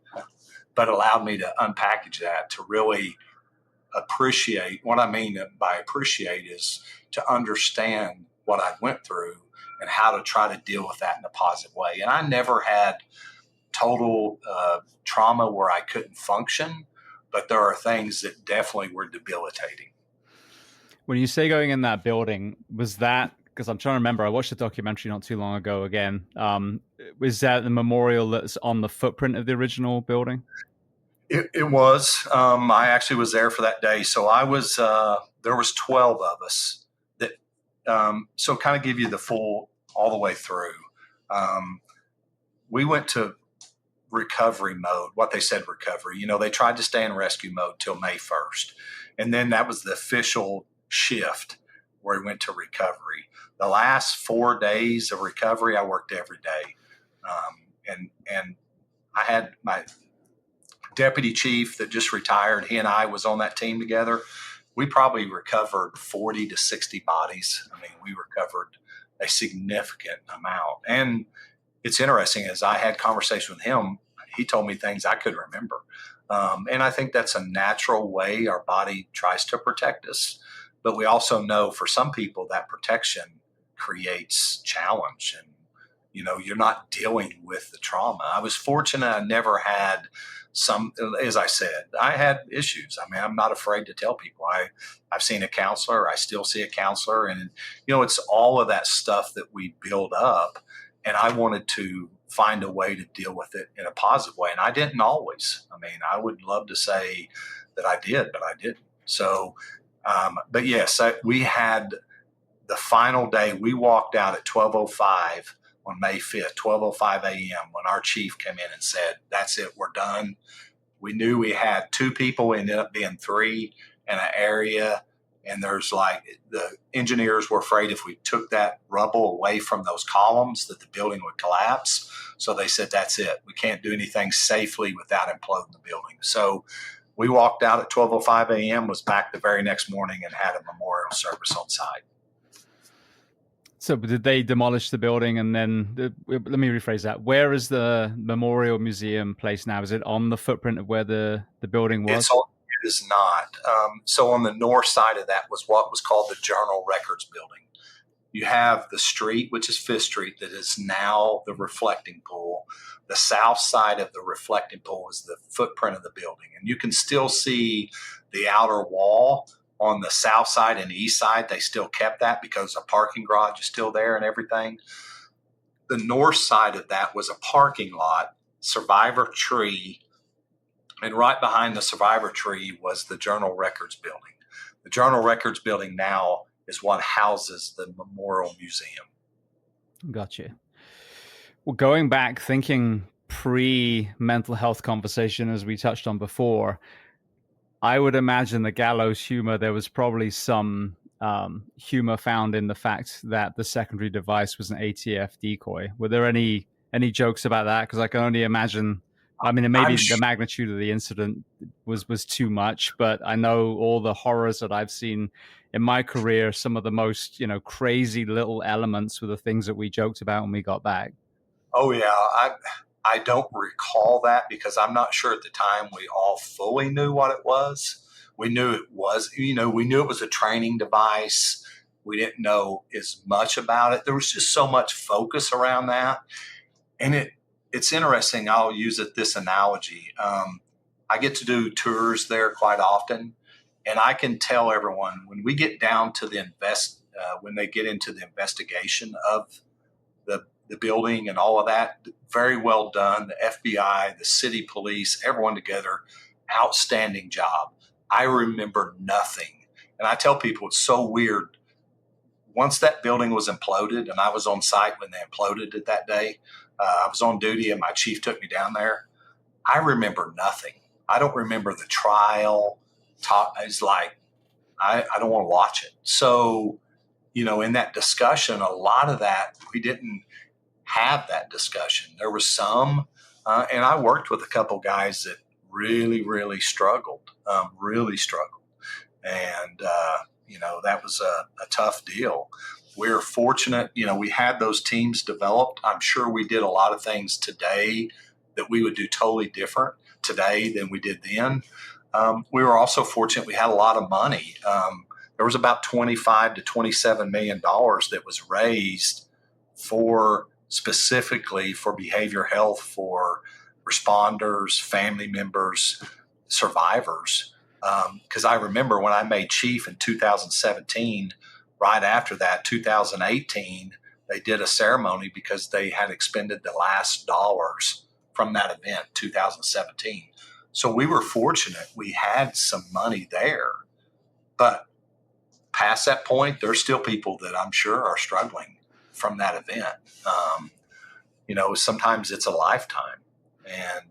but allowed me to unpackage that, to really appreciate. What I mean by appreciate is to understand what I went through and how to try to deal with that in a positive way. And I never had total trauma where I couldn't function, but there are things that definitely were debilitating. When you say going in that building, was that, because I'm trying to remember, I watched the documentary not too long ago again, was that the memorial that's on the footprint of the original building? It was. I actually was there for that day. So I was, there was 12 of us that, so kind of give you the full, all the way through. We went to recovery mode, what they said recovery. They tried to stay in rescue mode till May 1st. And then that was the official shift where we went to recovery. The last 4 days of recovery, I worked every day. And I had my deputy chief that just retired. He and I was on that team together. We probably recovered 40 to 60 bodies. I mean, we recovered a significant amount. And it's interesting, as I had conversation with him, he told me things I couldn't remember. And I think that's a natural way our body tries to protect us. But we also know for some people that protection creates challenge, and, you're not dealing with the trauma. I was fortunate. I never had as I said, I had issues. I mean, I'm not afraid to tell people I've seen a counselor. I still see a counselor. And, it's all of that stuff that we build up. And I wanted to find a way to deal with it in a positive way. And I didn't always. I mean, I would love to say that I did, but I didn't. So, but yes, we had the final day. We walked out at 12:05 on May 5th, 12:05 a.m. when our chief came in and said, "That's it, we're done." We knew we had 2 people, ended up being 3 in an area. And there's the engineers were afraid if we took that rubble away from those columns that the building would collapse. So they said, that's it. We can't do anything safely without imploding the building. So we walked out at 12:05 a.m., was back the very next morning and had a memorial service on site. So did they demolish the building? And then, let me rephrase that. Where is the Memorial Museum placed now? Is it on the footprint of where the building was? It is not. So on the north side of that was what was called the Journal Records Building. You have the street, which is Fifth Street, that is now the reflecting pool. The south side of the reflecting pool is the footprint of the building. And you can still see the outer wall, On the south side and east side, they still kept that because a parking garage is still there and everything. The north side of that was a parking lot, survivor tree, and right behind the survivor tree was the Journal Records building. The Journal Records building now is what houses the Memorial Museum. Gotcha. Well, going back, thinking pre-mental health conversation, as we touched on before, I would imagine the gallows humor, there was probably some humor found in the fact that the secondary device was an ATF decoy. Were there any jokes about that? Because I can only imagine. I mean, maybe the magnitude of the incident was too much, but I know all the horrors that I've seen in my career. Some of the most crazy little elements were the things that we joked about when we got back. Oh yeah, I don't recall that because I'm not sure at the time we all fully knew what it was. We knew it was, we knew it was a training device. We didn't know as much about it. There was just so much focus around that. And it's interesting. I'll use this analogy. I get to do tours there quite often, and I can tell everyone when we get down to when they get into the investigation of the building and all of that, very well done. The FBI, the city police, everyone together, outstanding job. I remember nothing. And I tell people it's so weird. Once that building was imploded, and I was on site when they imploded it that day, I was on duty and my chief took me down there. I remember nothing. I don't remember the trial. It's like, I don't want to watch it. So, in that discussion, a lot of that, we didn't have that discussion. There was some, and I worked with a couple guys that really, really struggled. And, that was a tough deal. We're fortunate, we had those teams developed. I'm sure we did a lot of things today that we would do totally different today than we did then. We were also fortunate. We had a lot of money. There was about $25 to $27 million that was raised specifically for behavior health for responders, family members, survivors. Because I remember when I made chief in 2017, right after that, 2018, they did a ceremony because they had expended the last dollars from that event, 2017. So we were fortunate. We had some money there. But past that point, there's still people that I'm sure are struggling from that event. Sometimes it's a lifetime. And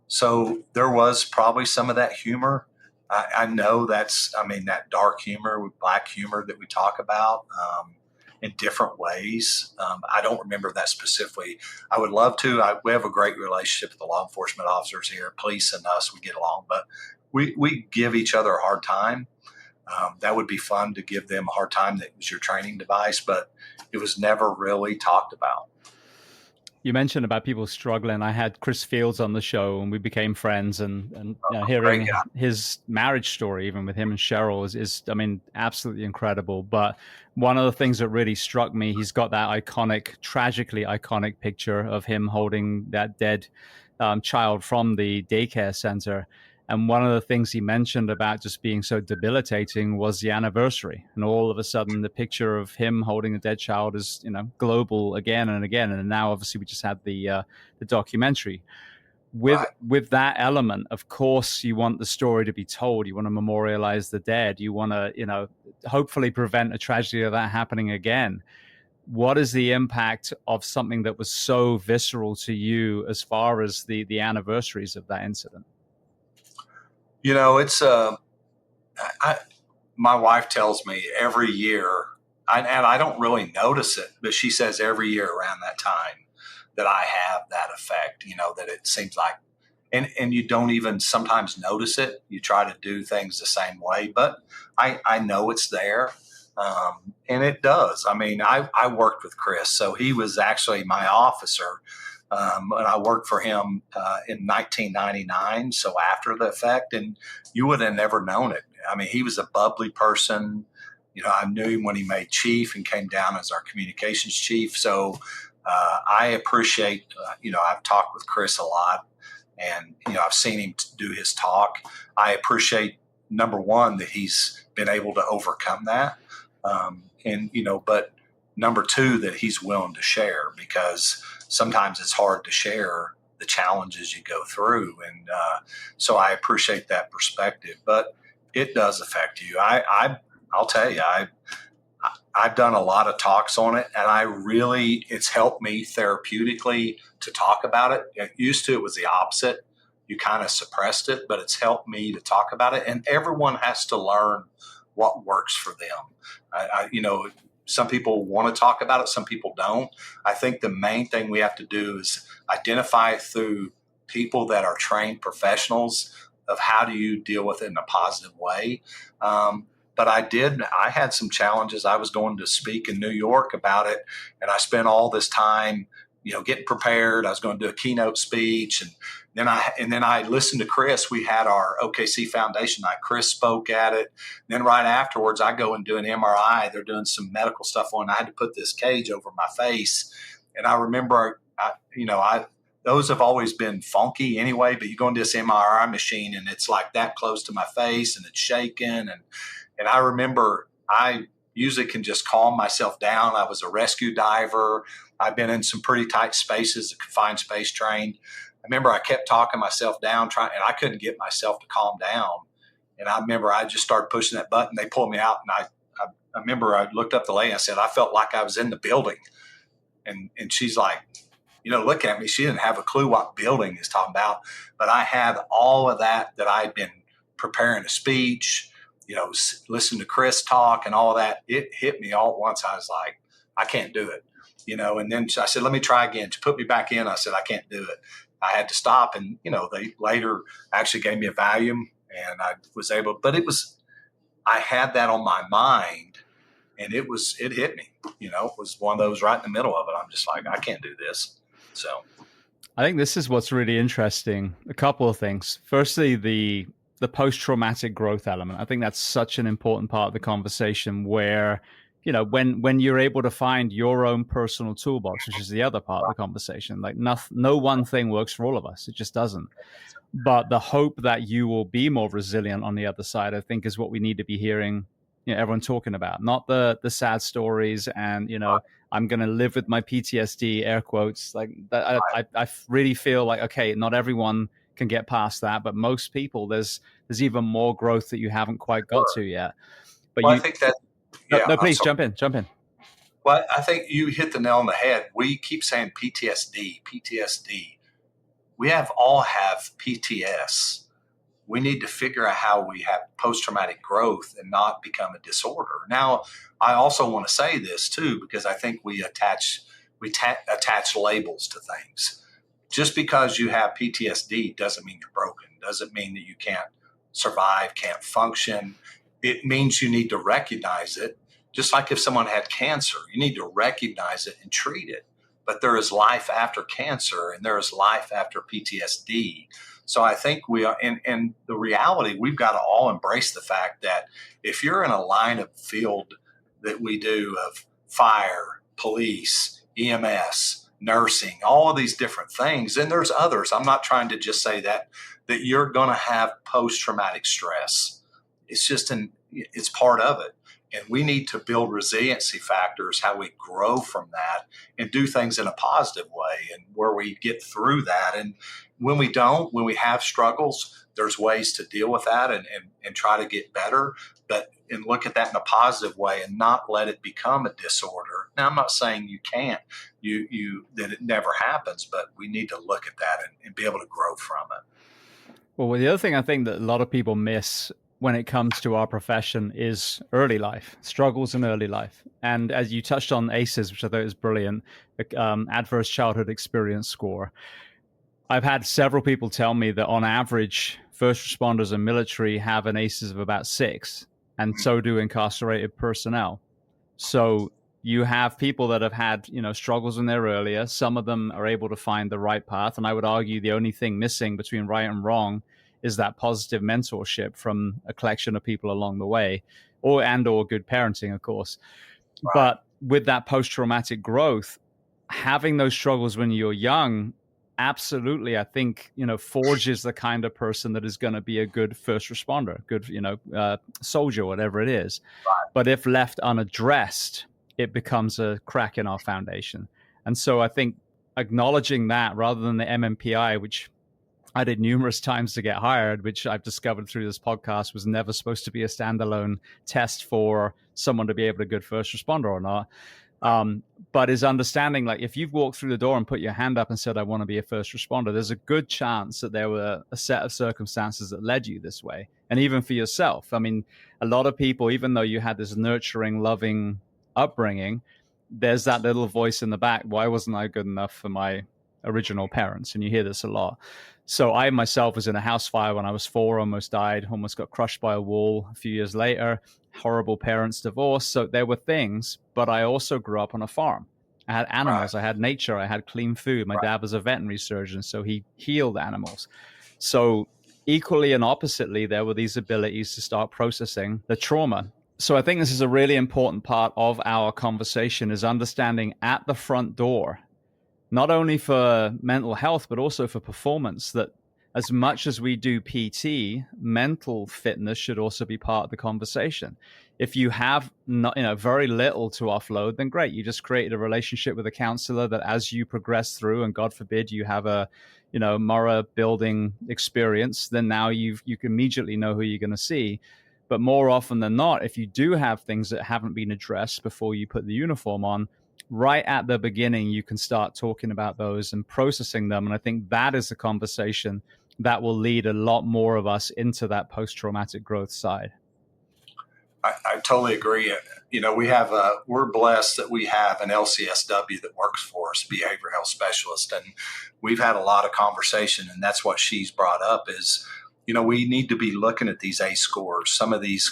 so there was probably some of that humor. I know that dark humor, black humor that we talk about in different ways. I don't remember that specifically. I would love to. We have a great relationship with the law enforcement officers here, police and us. We get along, but we give each other a hard time. That would be fun to give them a hard time. That was your training device, but it was never really talked about. You mentioned about people struggling. I had Chris Fields on the show and we became friends, and hearing his marriage story, even with him and Cheryl, is absolutely incredible. But one of the things that really struck me, he's got that tragically iconic picture of him holding that dead child from the daycare center. And one of the things he mentioned about just being so debilitating was the anniversary. And all of a sudden, the picture of him holding a dead child is, global again and again. And now, obviously, we just had the documentary. With that element, of course, you want the story to be told. You want to memorialize the dead. You want to, hopefully prevent a tragedy of that happening again. What is the impact of something that was so visceral to you as far as the anniversaries of that incident? It's my wife tells me every year, and I don't really notice it, but she says every year around that time that I have that effect, that it seems like, and you don't even sometimes notice it. You try to do things the same way, but I know it's there. And it does. I worked with Chris, so he was actually my officer. And I worked for him in 1999, so after the effect, and you would have never known it. He was a bubbly person. I knew him when he made chief and came down as our communications chief. So I appreciate, I've talked with Chris a lot, and, I've seen him do his talk. I appreciate number one, that he's been able to overcome that. But number two, that he's willing to share, because sometimes it's hard to share the challenges you go through. And so I appreciate that perspective, but it does affect you. I'll tell you, I've done a lot of talks on it, and it's helped me therapeutically to talk about it. It was the opposite. You kind of suppressed it, but it's helped me to talk about it. And everyone has to learn what works for them. Some people want to talk about it, some people don't. I think the main thing we have to do is identify it through people that are trained professionals of how do you deal with it in a positive way. But I had some challenges. I was going to speak in New York about it, and I spent all this time, getting prepared. I was going to do a keynote speech, and then I listened to Chris. We had our OKC Foundation night. Chris spoke at it. Then right afterwards, I go and do an MRI. They're doing some medical stuff on. I had to put this cage over my face, and I remember, those have always been funky anyway. But you go into this MRI machine, and it's like that close to my face, and it's shaking, and I remember I usually can just calm myself down. I was a rescue diver. I've been in some pretty tight spaces, confined space trained. I remember I kept talking myself down, and I couldn't get myself to calm down. And I remember I just started pushing that button. They pulled me out, and I remember I looked up the lady. I said, I felt like I was in the building. And she's like, look at me. She didn't have a clue what building is talking about. But I had all of that I'd been preparing a speech, listen to Chris talk and all of that. It hit me all at once. I was like, I can't do it, and then I said, let me try again. She put me back in. I said, I can't do it. I had to stop. And, they later actually gave me a Valium, and I was able, but I had that on my mind, and it hit me, it was one of those right in the middle of it. I'm just like, I can't do this. So I think this is what's really interesting. A couple of things. Firstly, the post-traumatic growth element. I think that's such an important part of the conversation where, when you're able to find your own personal toolbox, which is the other part of the conversation, like no one thing works for all of us. It just doesn't. But the hope that you will be more resilient on the other side, I think, is what we need to be hearing, everyone talking about, not the sad stories and, I'm going to live with my PTSD, air quotes, like that. I really feel like, okay, not everyone can get past that, but most people, there's even more growth that you haven't quite got to yet. But I think that, no, please jump in. Well, I think you hit the nail on the head. We keep saying PTSD. We all have PTS. We need to figure out how we have post-traumatic growth and not become a disorder. Now, I also want to say this too, because I think we attach labels to things. Just because you have PTSD doesn't mean you're broken, doesn't mean that you can't survive, can't function. It means you need to recognize it. Just like if someone had cancer, you need to recognize it and treat it. But there is life after cancer, and there is life after PTSD. So I think we are, and the reality, we've got to all embrace the fact that if you're in a line of field that we do of fire, police, EMS, nursing, all of these different things, and there's others. I'm not trying to just say that you're going to have post-traumatic stress. It's part of it. And we need to build resiliency factors, how we grow from that and do things in a positive way and where we get through that. And when we don't, when we have struggles, there's ways to deal with that and try to get better, and look at that in a positive way and not let it become a disorder. Now, I'm not saying you can't, that it never happens, but we need to look at that and be able to grow from it. Well, the other thing I think that a lot of people miss when it comes to our profession is early life, struggles in early life. And as you touched on ACEs, which I thought was brilliant, adverse childhood experience score. I've had several people tell me that on average, first responders and military have an ACEs of about 6, and so do incarcerated personnel. So you have people that have had, struggles in there earlier. Some of them are able to find the right path. And I would argue the only thing missing between right and wrong is that positive mentorship from a collection of people along the way, or good parenting, of course. Right. But with that post-traumatic growth, having those struggles when you're young, absolutely, I think, forges the kind of person that is going to be a good first responder, good, soldier, whatever it is. But if left unaddressed, it becomes a crack in our foundation. And so I think acknowledging that rather than the MMPI, which I did numerous times to get hired, which I've discovered through this podcast was never supposed to be a standalone test for someone to be able to good first responder or not. But is understanding, like, if you've walked through the door and put your hand up and said, I want to be a first responder, there's a good chance that there were a set of circumstances that led you this way. And even for yourself, I mean, a lot of people, even though you had this nurturing, loving upbringing, there's that little voice in the back. Why wasn't I good enough for my original parents? And you hear this a lot. So I myself was in a house fire when I was 4, almost died, almost got crushed by a wall a few years later, horrible parents, divorce. So there were things, but I also grew up on a farm. I had animals, I had nature, I had clean food. My dad was a veterinary surgeon, so he healed animals. So equally and oppositely, there were these abilities to start processing the trauma. So I think this is a really important part of our conversation, is understanding at the front door, not only for mental health, but also for performance, that as much as we do PT, mental fitness should also be part of the conversation. If you have very little to offload, then great. You just created a relationship with a counselor that as you progress through, and God forbid you have a, Mara building experience, then now you can immediately know who you're going to see. But more often than not, if you do have things that haven't been addressed before you put the uniform on, right at the beginning, you can start talking about those and processing them. And I think that is the conversation that will lead a lot more of us into that post-traumatic growth side. I totally agree. We're blessed that we have an LCSW that works for us, behavioral health specialist. And we've had a lot of conversation, and that's what she's brought up is, we need to be looking at these ACE scores, some of these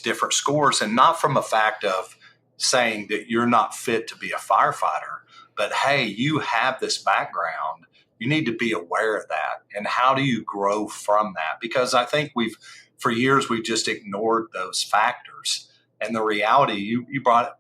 different scores, and not from a fact of saying that you're not fit to be a firefighter, but hey, you have this background. You need to be aware of that. And how do you grow from that? Because I think for years, we've just ignored those factors. And the reality you brought,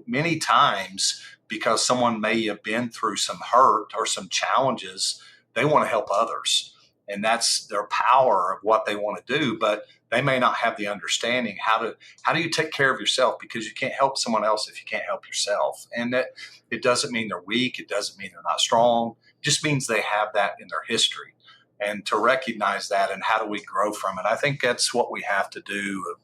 many times, because someone may have been through some hurt or some challenges, they want to help others. And that's their power of what they want to do. But they may not have the understanding how do you take care of yourself, because you can't help someone else if you can't help yourself. And that it doesn't mean they're weak. It doesn't mean they're not strong. It just means they have that in their history. And to recognize that, and how do we grow from it? I think that's what we have to do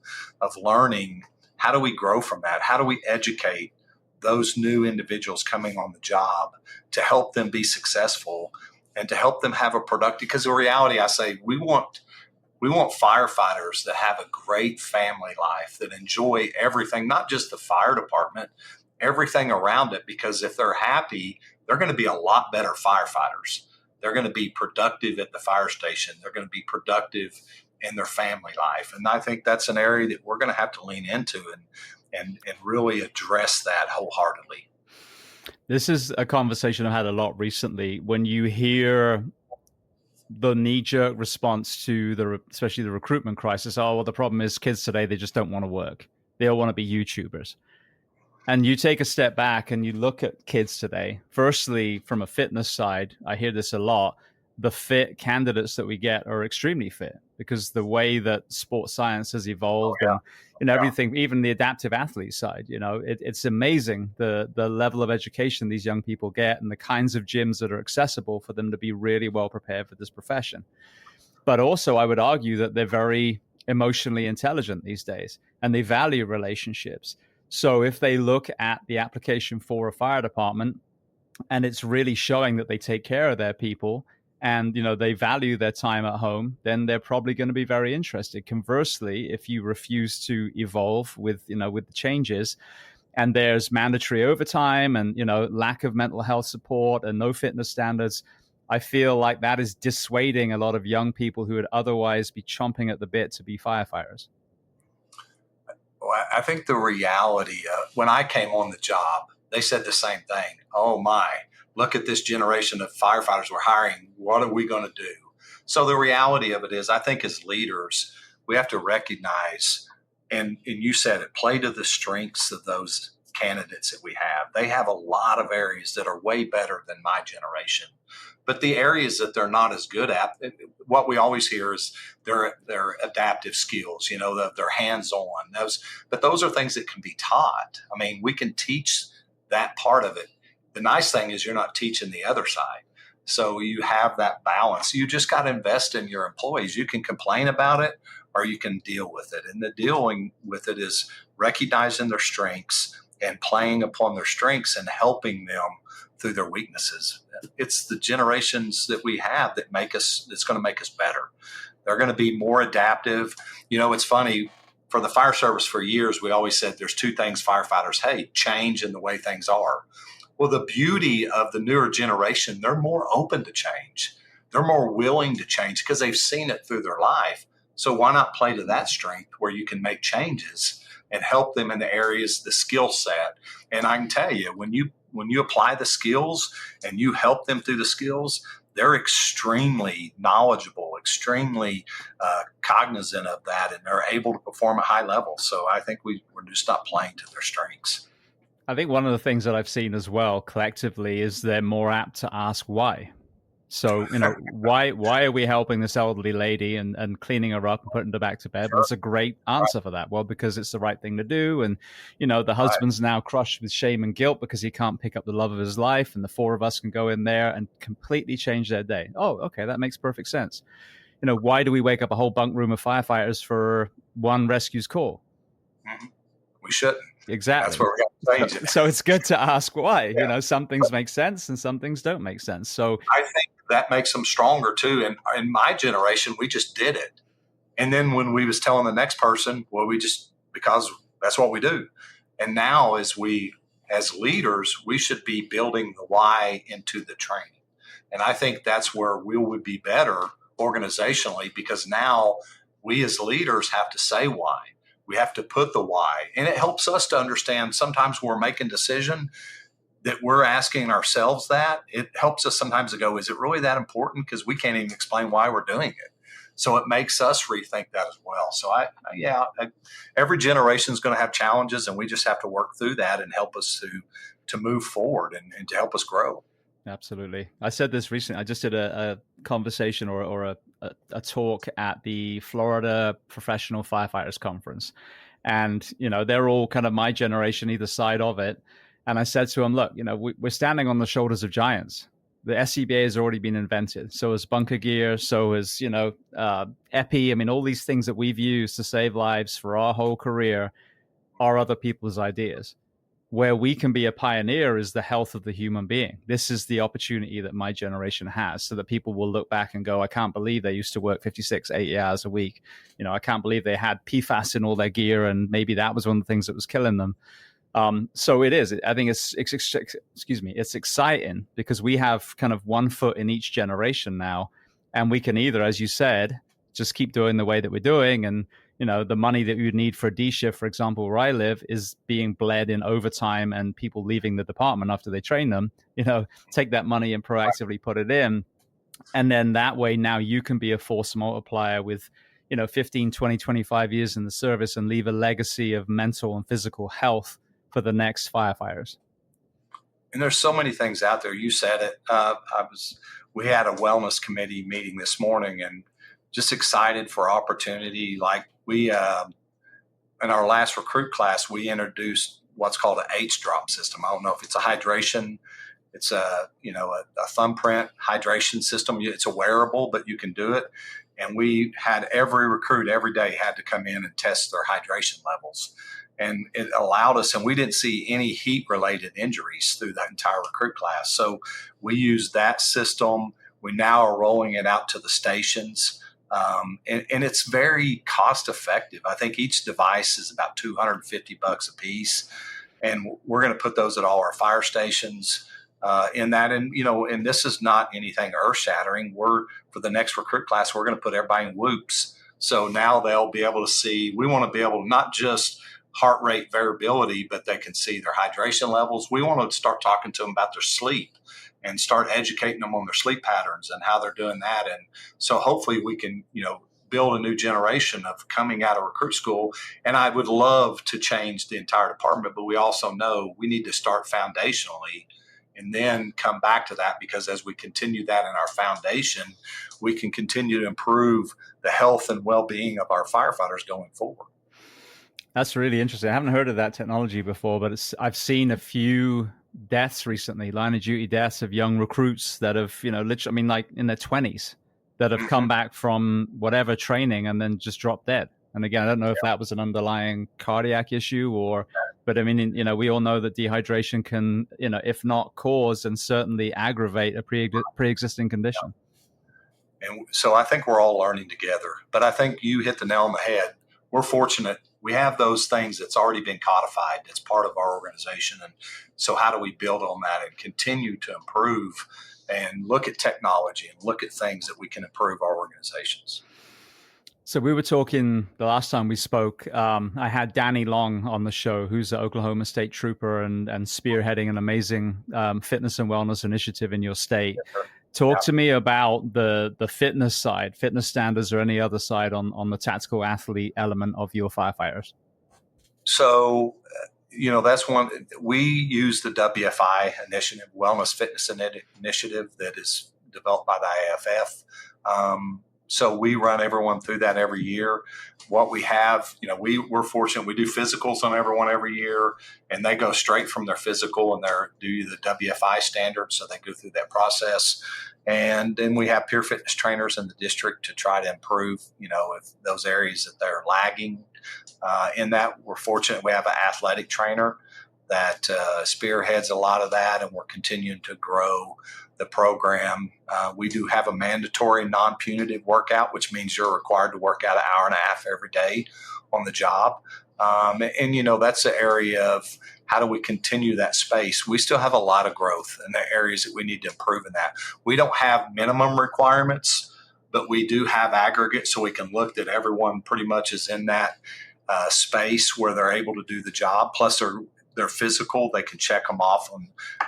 of learning. How do we grow from that? How do we educate those new individuals coming on the job to help them be successful and to help them have a productive, because the reality, I say, we want firefighters that have a great family life, that enjoy everything, not just the fire department, everything around it, because if they're happy, they're going to be a lot better firefighters. They're going to be productive at the fire station. They're going to be productive in their family life. And I think that's an area that we're going to have to lean into and really address that wholeheartedly. This is a conversation I've had a lot recently. When you hear the knee-jerk response to especially the recruitment crisis, oh, well, the problem is kids today, they just don't want to work. They all want to be YouTubers. And you take a step back and you look at kids today. Firstly, from a fitness side, I hear this a lot. The fit candidates that we get are extremely fit, because the way that sports science has evolved and everything, even the adaptive athlete side, it's amazing the level of education these young people get and the kinds of gyms that are accessible for them to be really well prepared for this profession. But also, I would argue that they're very emotionally intelligent these days, and they value relationships. So if they look at the application for a fire department and it's really showing that they take care of their people and, they value their time at home, then they're probably going to be very interested. Conversely, if you refuse to evolve with the changes, and there's mandatory overtime and, lack of mental health support and no fitness standards, I feel like that is dissuading a lot of young people who would otherwise be chomping at the bit to be firefighters. I think the reality, when I came on the job, they said the same thing. Oh my, look at this generation of firefighters we're hiring. What are we going to do? So the reality of it is, I think as leaders, we have to recognize, and you said it, play to the strengths of those candidates that we have. They have a lot of areas that are way better than my generation. But the areas that they're not as good at, what we always hear is their adaptive skills, they're hands-on. But those are things that can be taught. I mean, we can teach that part of it. The nice thing is you're not teaching the other side. So you have that balance. You just got to invest in your employees. You can complain about it or you can deal with it. And the dealing with it is recognizing their strengths and playing upon their strengths and helping them through their weaknesses. It's the generations that we have that's going to make us better. They're going to be more adaptive. It's funny, for the fire service for years, we always said there's two things firefighters hate: change and the way things are. Well, the beauty of the newer generation, they're more open to change. They're more willing to change because they've seen it through their life. So why not play to that strength where you can make changes and help them in the areas, the skill set? And I can tell you, when you apply the skills and you help them through the skills, they're extremely knowledgeable, extremely cognizant of that, and they're able to perform at high levels. So I think we're just not playing to their strengths. I think one of the things that I've seen as well collectively is they're more apt to ask why. So, why are we helping this elderly lady and cleaning her up and putting her back to bed? Sure. That's a great answer for that. Well, because it's the right thing to do. And, the husband's now crushed with shame and guilt because he can't pick up the love of his life. And the four of us can go in there and completely change their day. Oh, okay. That makes perfect sense. Why do we wake up a whole bunk room of firefighters for one rescue's call? Mm-hmm. We shouldn't. Exactly. That's where we got to change it. So it's good to ask why. Yeah. Some things make sense and some things don't make sense. So I think that makes them stronger too. And in my generation, we just did it. And then when we was telling the next person, well, because that's what we do. And now as leaders, we should be building the why into the training. And I think that's where we would be better organizationally, because now we as leaders have to say why. We have to put the why. And it helps us to understand sometimes when we're making a decision that we're asking ourselves that. It helps us sometimes to go, is it really that important? Because we can't even explain why we're doing it. So it makes us rethink that as well. So every generation is going to have challenges, and we just have to work through that and help us to move forward and to help us grow. Absolutely. I said this recently. I just did a conversation or a talk at the Florida Professional Firefighters Conference. And, they're all kind of my generation, either side of it. And I said to them, look, we're standing on the shoulders of giants. The SCBA has already been invented. So is bunker gear. So is, EPI. I mean, all these things that we've used to save lives for our whole career are other people's ideas. Where we can be a pioneer is the health of the human being. This is the opportunity that my generation has, so that people will look back and go, I can't believe they used to work 56, 80 hours a week. I can't believe they had PFAS in all their gear, and maybe that was one of the things that was killing them. So it is. I think it's exciting because we have kind of one foot in each generation now, and we can either, as you said, just keep doing the way that we're doing, and the money that you would need for a D shift, for example, where I live, is being bled in overtime and people leaving the department after they train them. Take that money and proactively put it in. And then that way, now you can be a force multiplier with, 15, 20, 25 years in the service and leave a legacy of mental and physical health for the next firefighters. And there's so many things out there. You said it. We had a wellness committee meeting this morning, and just excited for opportunity. Like we, in our last recruit class, we introduced what's called an H drop system. I don't know if it's a hydration. It's a thumbprint hydration system. It's a wearable, but you can do it. And we had every recruit every day had to come in and test their hydration levels. And it allowed us, and we didn't see any heat-related injuries through the entire recruit class. So we used that system. We now are rolling it out to the stations. And it's very cost effective. I think each device is about $250 a piece. And we're going to put those at all our fire stations in that. And, and this is not anything earth shattering. For the next recruit class, we're going to put everybody in whoops. So now they'll be able to see, we want to be able to not just heart rate variability, but they can see their hydration levels. We want to start talking to them about their sleep and start educating them on their sleep patterns and how they're doing that. And so hopefully we can, build a new generation of coming out of recruit school. And I would love to change the entire department, but we also know we need to start foundationally and then come back to that, because as we continue that in our foundation, we can continue to improve the health and well-being of our firefighters going forward. That's really interesting. I haven't heard of that technology before, but I've seen a few deaths recently, line of duty deaths of young recruits that have, literally, I mean, like in their 20s, that have come back from whatever training and then just dropped dead. And again, I don't know if that was an underlying cardiac issue but I mean, we all know that dehydration can, if not cause, and certainly aggravate a pre-existing condition. And so I think we're all learning together. But I think you hit the nail on the head. We're fortunate. We have those things that's already been codified. That's part of our organization. And so how do we build on that and continue to improve and look at technology and look at things that we can improve our organizations? So we were talking the last time we spoke. I had Danny Long on the show, who's an Oklahoma State trooper and spearheading an amazing fitness and wellness initiative in your state. Talk to me about the fitness side, fitness standards, or any other side on the tactical athlete element of your firefighters. So, that's one. We use the WFI initiative, Wellness Fitness Initiative, that is developed by the IAFF. So we run everyone through that every year. What we have, we're fortunate. We do physicals on everyone every year, and they go straight from their physical and do the WFI standards. So they go through that process. And then we have peer fitness trainers in the district to try to improve, if those areas that they're lagging. In that, we're fortunate we have an athletic trainer that spearheads a lot of that, and we're continuing to grow the program. We do have a mandatory non-punitive workout, which means you're required to work out an hour and a half every day on the job. And that's the area of how do we continue that space. We still have a lot of growth in the areas that we need to improve in that. We don't have minimum requirements, but we do have aggregates, so we can look that everyone pretty much is in that space where they're able to do the job. Plus they're physical. They can check them off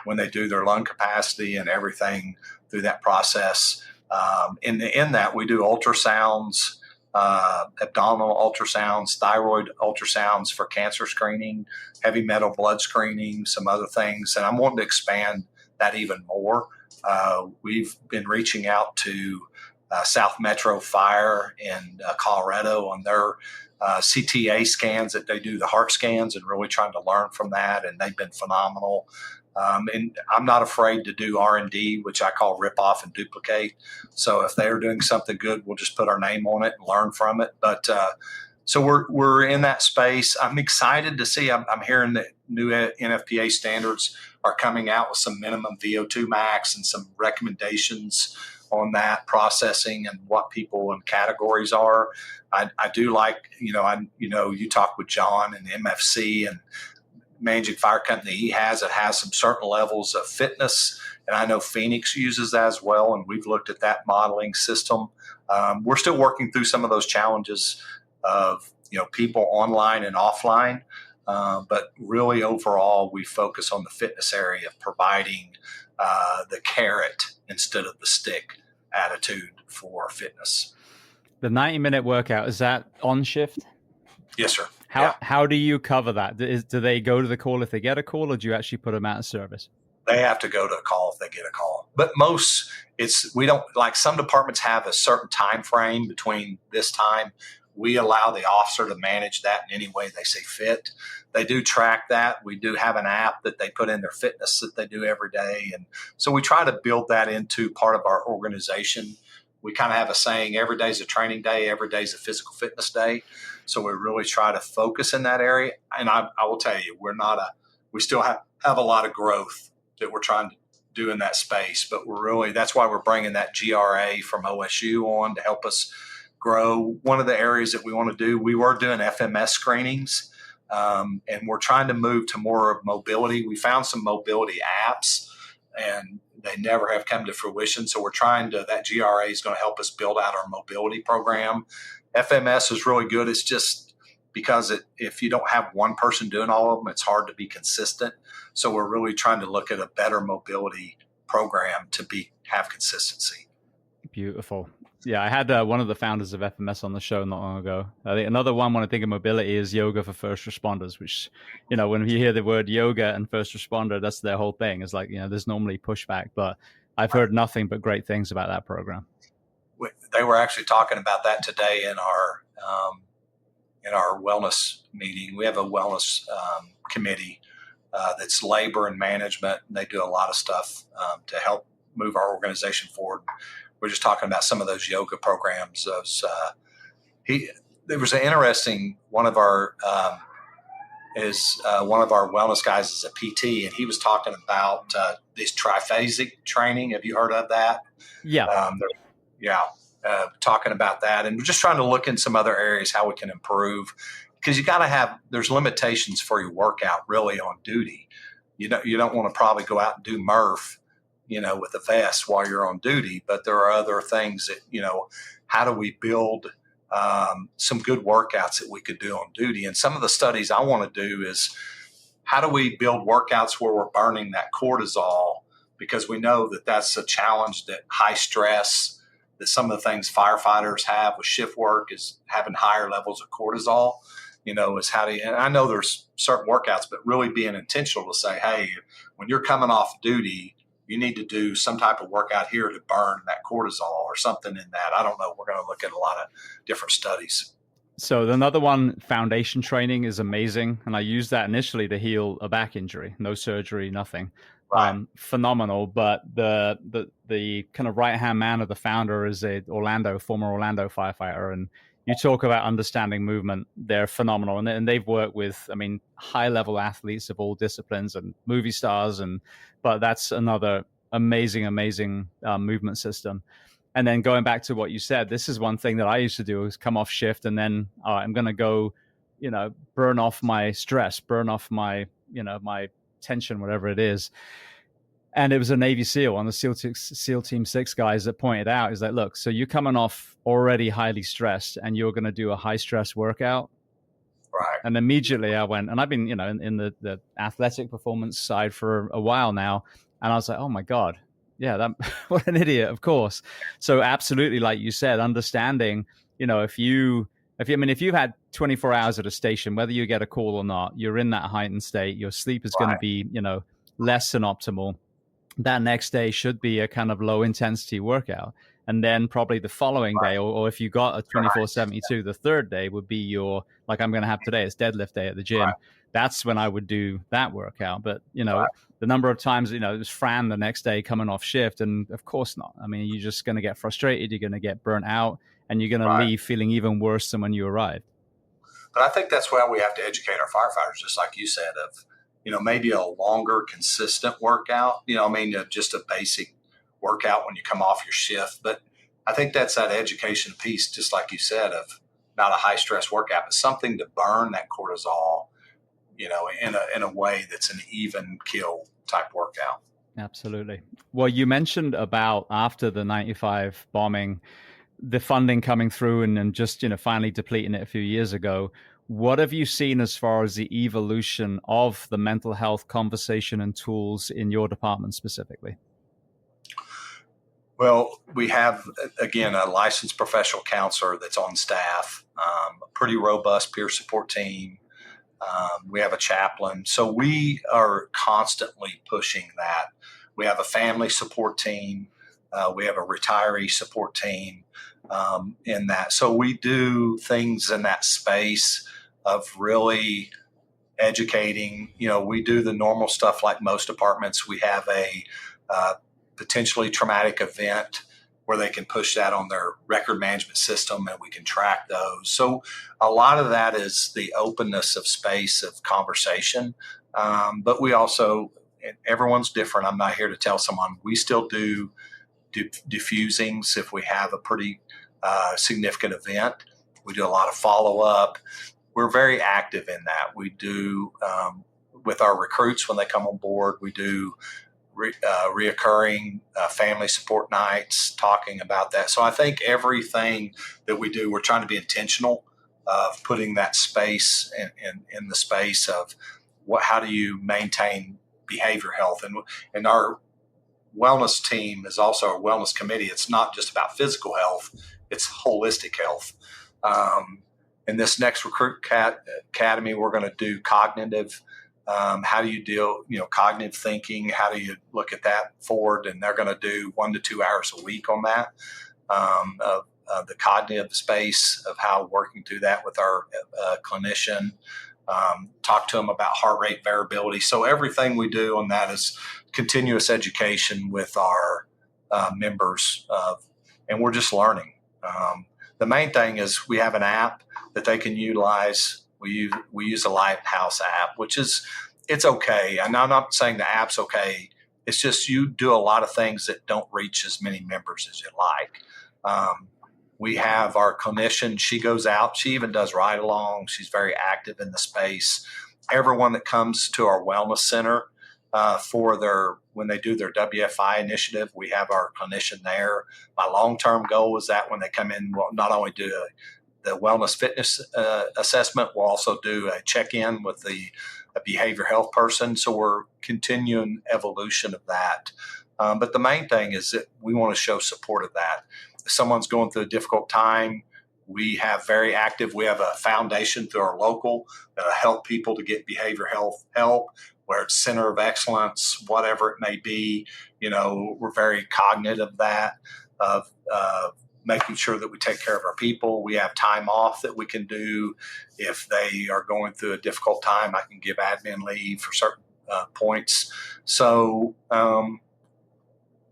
when they do their lung capacity and everything through that process. In that, we do ultrasounds, abdominal ultrasounds, thyroid ultrasounds for cancer screening, heavy metal blood screening, some other things. And I'm wanting to expand that even more. We've been reaching out to South Metro Fire in Colorado on their CTA scans that they do, the heart scans, and really trying to learn from that. And they've been phenomenal. And I'm not afraid to do R&D, which I call rip off and duplicate. So if they're doing something good, we'll just put our name on it and learn from it. But so we're in that space. I'm excited to see. I'm hearing that new NFPA standards are coming out with some minimum VO2 max and some recommendations on that processing and what people and categories are. I do like, you talk with John and MFC and managing fire company it has some certain levels of fitness. And I know Phoenix uses that as well. And we've looked at that modeling system. We're still working through some of those challenges of, people online and offline. But really overall, we focus on the fitness area of providing the carrot instead of the stick attitude for fitness. The 90-minute workout, is that on shift? Yes, sir. How do you cover that? Do they go to the call if they get a call, or do you actually put them out of service? They have to go to a call if they get a call. But we don't, like some departments have a certain time frame between this time. We allow the officer to manage that in any way they see fit. They do track that. We do have an app that they put in their fitness that they do every day. And so we try to build that into part of our organization. We kind of have a saying, every day is a training day, every day is a physical fitness day. So we really try to focus in that area. And I will tell you, we still have a lot of growth that we're trying to do in that space. But that's why we're bringing that GRA from OSU on to help us grow. One of the areas that we want to do, we were doing FMS screenings, and we're trying to move to more of mobility. We found some mobility apps, and they never have come to fruition. So we're that GRA is going to help us build out our mobility program. FMS is really good. It's just because if you don't have one person doing all of them, it's hard to be consistent. So we're really trying to look at a better mobility program to have consistency. Beautiful. Yeah, I had one of the founders of FMS on the show not long ago. I think another one when I think of mobility is yoga for first responders, which, when you hear the word yoga and first responder, that's their whole thing. It's like, there's normally pushback, but I've heard nothing but great things about that program. They were actually talking about that today in our wellness meeting. We have a wellness committee that's labor and management, and they do a lot of stuff to help move our organization forward. We're just talking about some of those yoga programs. There was an interesting one of our wellness guys is a PT, and he was talking about this triphasic training. Have you heard of that? Yeah. Talking about that, and we're just trying to look in some other areas how we can improve, because you got to there's limitations for your workout really on duty. You don't want to probably go out and do Murph, with a vest while you're on duty, but there are other things that, how do we build some good workouts that we could do on duty? And some of the studies I want to do is how do we build workouts where we're burning that cortisol, because we know that that's a challenge, that high stress, that some of the things firefighters have with shift work is having higher levels of cortisol, is how do you, and I know there's certain workouts, but really being intentional to say, hey, when you're coming off duty, you need to do some type of workout here to burn that cortisol or something in that. I don't know. We're going to look at a lot of different studies. So another one, foundation training, is amazing. And I used that initially to heal a back injury, no surgery, nothing. Right. Phenomenal. But the kind of right-hand man of the founder is a former Orlando firefighter. And you talk about understanding movement. They're phenomenal. And they've worked with, high-level athletes of all disciplines and movie stars. But that's another amazing movement system. And then going back to what you said, this is one thing that I used to do, is come off shift and then I'm going to go, burn off my stress, burn off my, my tension, whatever it is. And it was a Navy SEAL, on the SEAL Team 6 guys, that pointed out, is like, look, so you're coming off already highly stressed and you're going to do a high stress workout. Right. And immediately I went, and I've been, in the athletic performance side for a while now. And I was like, oh my God. Yeah, what an idiot, of course. So absolutely, like you said, understanding, if you've had 24 hours at a station, whether you get a call or not, you're in that heightened state, your sleep is going to be, less than optimal. That next day should be a kind of low intensity workout. And then probably the following day, or if you got a 24/72, the third day would be your, like I'm going to have today, it's deadlift day at the gym. Right. That's when I would do that workout. But, the number of times, it was Fran the next day coming off shift. And of course not. You're just going to get frustrated. You're going to get burnt out, and you're going to leave feeling even worse than when you arrived. But I think that's why we have to educate our firefighters, just like you said, of, maybe a longer, consistent workout, just a basic workout when you come off your shift. But I think that's that education piece, just like you said, of not a high stress workout, but something to burn that cortisol, in a way that's an even kill type workout. Absolutely. Well, you mentioned about after the 95 bombing, the funding coming through and just, finally depleting it a few years ago. What have you seen as far as the evolution of the mental health conversation and tools in your department specifically? Well, we have, again, a licensed professional counselor that's on staff, a pretty robust peer support team. We have a chaplain. So we are constantly pushing that. We have a family support team. We have a retiree support team in that. So we do things in that space of really educating. We do the normal stuff like most departments. We have a potentially traumatic event where they can push that on their record management system and we can track those. So a lot of that is the openness of space of conversation. But we also, everyone's different. I'm not here to tell someone. We still do diffusings if we have a pretty significant event. We do a lot of follow-up. We're very active in that. We do, with our recruits when they come on board, we do reoccurring family support nights, talking about that. So I think everything that we do, we're trying to be intentional of putting that space in the space of how do you maintain behavior health. And our wellness team is also a wellness committee. It's not just about physical health, it's holistic health. In this next recruit academy, we're going to do cognitive. How do you deal, cognitive thinking? How do you look at that forward? And they're going to do 1 to 2 hours a week on that, the cognitive space of how working through that with our clinician. Talk to them about heart rate variability. So everything we do on that is continuous education with our members, and we're just learning. The main thing is we have an app that they can utilize. We use a Lighthouse app, it's okay. And I'm not saying the app's okay. It's just you do a lot of things that don't reach as many members as you'd like. We have our clinician. She goes out. She even does ride-along. She's very active in the space. Everyone that comes to our wellness center when they do their WFI initiative, we have our clinician there. My long-term goal is that when they come in, we'll not only do the wellness fitness assessment, we'll also do a check-in with a behavior health person. So we're continuing evolution of that. But the main thing is that we want to show support of that. If someone's going through a difficult time, we have a foundation through our local that'll help people to get behavior health help, where it's center of excellence, whatever it may be. We're very cognizant of that, of making sure that we take care of our people. We have time off that we can do. If they are going through a difficult time, I can give admin leave for certain points. So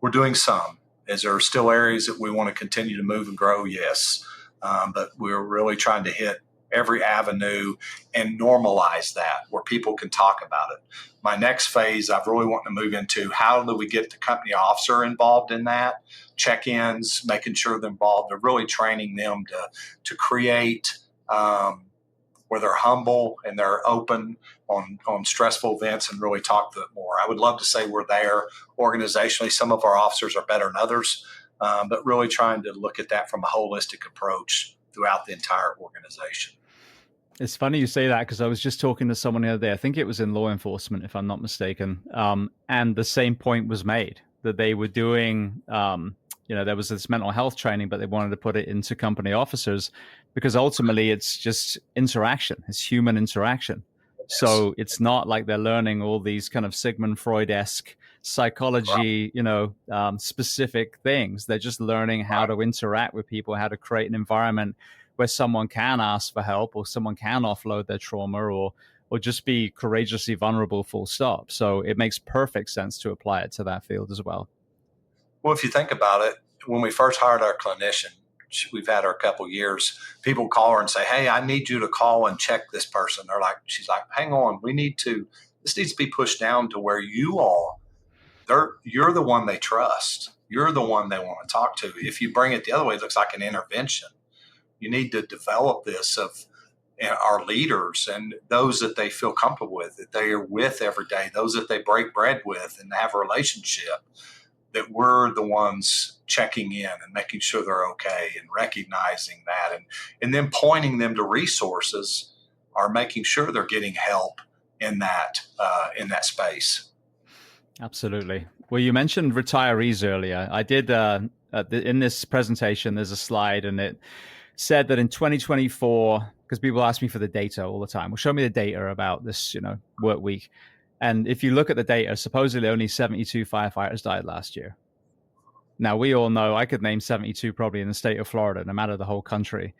we're doing some. Is there still areas that we want to continue to move and grow? Yes. But we're really trying to hit every avenue and normalize that where people can talk about it. My next phase, I've really wanted to move into how do we get the company officer involved in that, check-ins, making sure they're involved, they're really training them to create where they're humble and they're open on stressful events and really talk to it more. I would love to say we're there organizationally. Some of our officers are better than others, but really trying to look at that from a holistic approach throughout the entire organization. It's funny you say that because I was just talking to someone the other day. I think it was in law enforcement, if I'm not mistaken. And the same point was made that they were doing, there was this mental health training, but they wanted to put it into company officers because ultimately it's just interaction. It's human interaction. Yes. So it's not like they're learning all these kind of Sigmund Freud-esque psychology, specific things. They're just learning how to interact with people, how to create an environment where someone can ask for help or someone can offload their trauma or just be courageously vulnerable, full stop. So it makes perfect sense to apply it to that field as well. Well, if you think about it, when we first hired our clinician, we've had her a couple of years, people call her and say, hey, I need you to call and check this person. She's like, hang on, this needs to be pushed down to where you all, you're the one they trust. You're the one they want to talk to. If you bring it the other way, it looks like an intervention. You need to develop this of our leaders and those that they feel comfortable with, that they are with every day, those that they break bread with and have a relationship, that we're the ones checking in and making sure they're okay and recognizing that and then pointing them to resources or making sure they're getting help in that space. Absolutely. Well, you mentioned retirees earlier. I did in this presentation, there's a slide and it said that in 2024, because people ask me for the data all the time, well, show me the data about this, work week. And if you look at the data, supposedly only 72 firefighters died last year. Now, we all know I could name 72 probably in the state of Florida, no matter the whole country.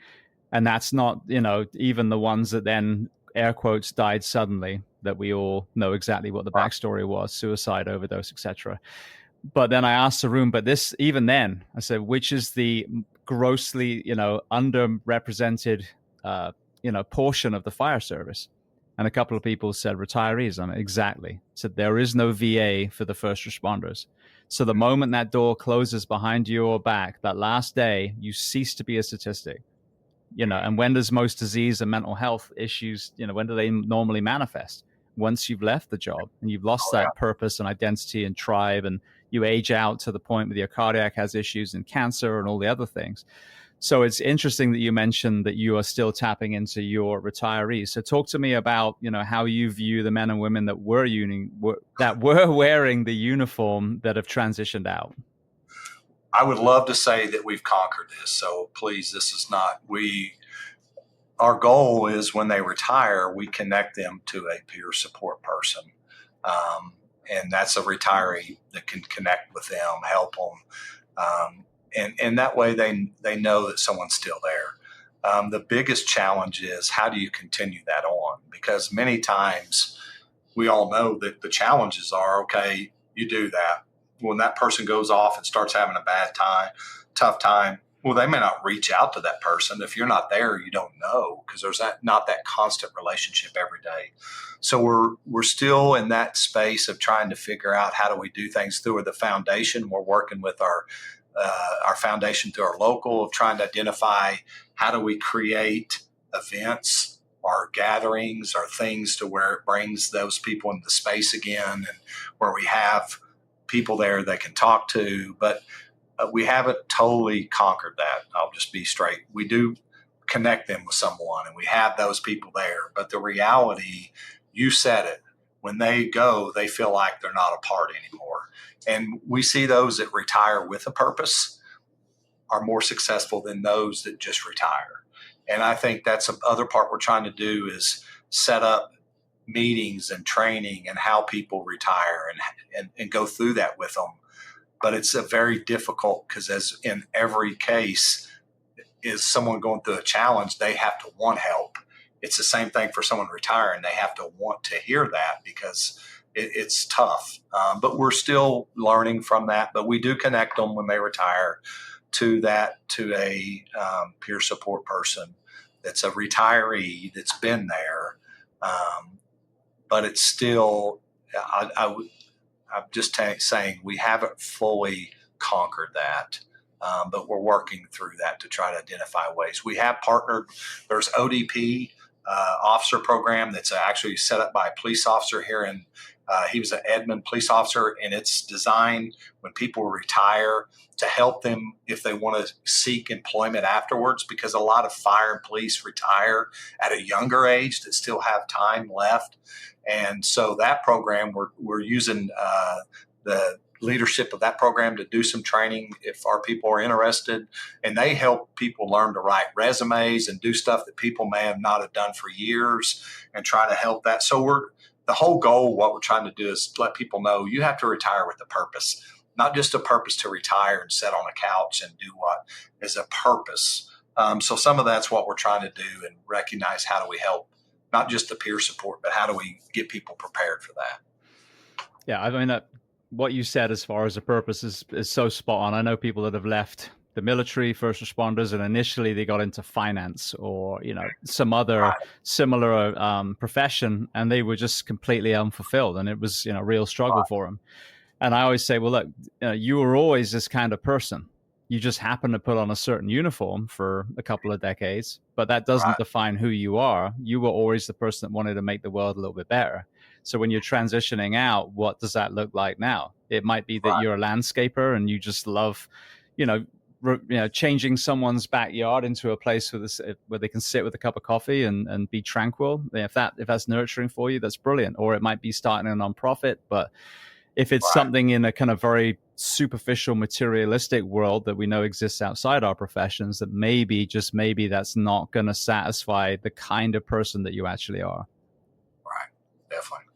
And that's not, even the ones that then, air quotes, died suddenly, that we all know exactly what the backstory was, suicide, overdose, etc. But then I asked the room, even then, I said, which is the grossly, underrepresented, portion of the fire service? And a couple of people said retirees. Exactly. So there is no VA for the first responders. So the moment that door closes behind your back, that last day, you cease to be a statistic. And when does most disease and mental health issues, when do they normally manifest? Once you've left the job and you've lost that purpose and identity and tribe, and you age out to the point where your cardiac has issues and cancer and all the other things. So it's interesting that you mentioned that you are still tapping into your retirees. So talk to me about, how you view the men and women that were wearing the uniform that have transitioned out. I would love to say that we've conquered this. So please, this is not, our goal is when they retire, we connect them to a peer support person. And that's a retiree that can connect with them, help them. And that way they know that someone's still there. The biggest challenge is how do you continue that on? Because many times we all know that the challenges are, okay, you do that. When that person goes off and starts having a bad time, tough time, well, they may not reach out to that person. If you're not there, you don't know, because there's not that constant relationship every day. So we're still in that space of trying to figure out how do we do things through the foundation. We're working with our foundation through our local of trying to identify how do we create events or gatherings or things to where it brings those people into space again, and where we have people there they can talk to. But we haven't totally conquered that. I'll just be straight. We do connect them with someone, and we have those people there. But the reality, you said it, when they go, they feel like they're not a part anymore. And we see those that retire with a purpose are more successful than those that just retire. And I think that's the other part we're trying to do is set up meetings and training and how people retire and go through that with them. But it's a very difficult, because as in every case is someone going through a challenge, they have to want help. It's the same thing for someone retiring. They have to want to hear that, because it's tough. But we're still learning from that. But we do connect them when they retire to a peer support person that's a retiree that's been there. But it's still, I'm just saying we haven't fully conquered that, but we're working through that to try to identify ways. We have partnered. There's ODP officer program that's actually set up by a police officer here in. He was an Edmond police officer, and it's designed when people retire to help them if they want to seek employment afterwards, because a lot of fire and police retire at a younger age that still have time left. And so that program, we're using the leadership of that program to do some training if our people are interested. And they help people learn to write resumes and do stuff that people may have not have done for years, and try to help that. So the whole goal, what we're trying to do is let people know you have to retire with a purpose, not just a purpose to retire and sit on a couch and do what is a purpose. So some of that's what we're trying to do, and recognize how do we help not just the peer support, but how do we get people prepared for that? Yeah, I mean, what you said as far as a purpose is so spot on. I know people that have left the military, first responders, and initially they got into finance or some other similar profession, and they were just completely unfulfilled, and it was a real struggle for them. And I always say, well, look, you were always this kind of person. You just happen to put on a certain uniform for a couple of decades, but that doesn't define who you are. You were always the person that wanted to make the world a little bit better. So when you're transitioning out, what does that look like now? It might be that you're a landscaper and you just love, changing someone's backyard into a place where they can sit with a cup of coffee and be tranquil. If that's nurturing for you, that's brilliant. Or it might be starting a nonprofit. But if it's something in a kind of very superficial, materialistic world that we know exists outside our professions, that maybe, just maybe, that's not going to satisfy the kind of person that you actually are. Right. Definitely.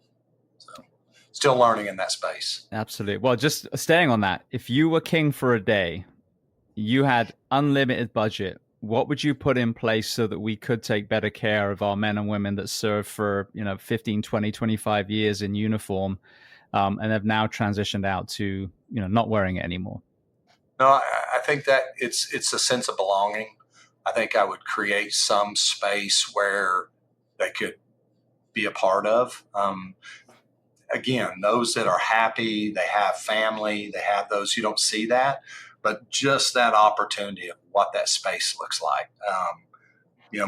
So still learning in that space. Absolutely. Well, just staying on that, if you were king for a day, you had unlimited budget, what would you put in place so that we could take better care of our men and women that serve for 15, 20, 25 years in uniform, and have now transitioned out to not wearing it anymore? No, I think that it's a sense of belonging. I think I would create some space where they could be a part of. Again, those that are happy, they have family, they have those who don't see that, but just that opportunity of what that space looks like.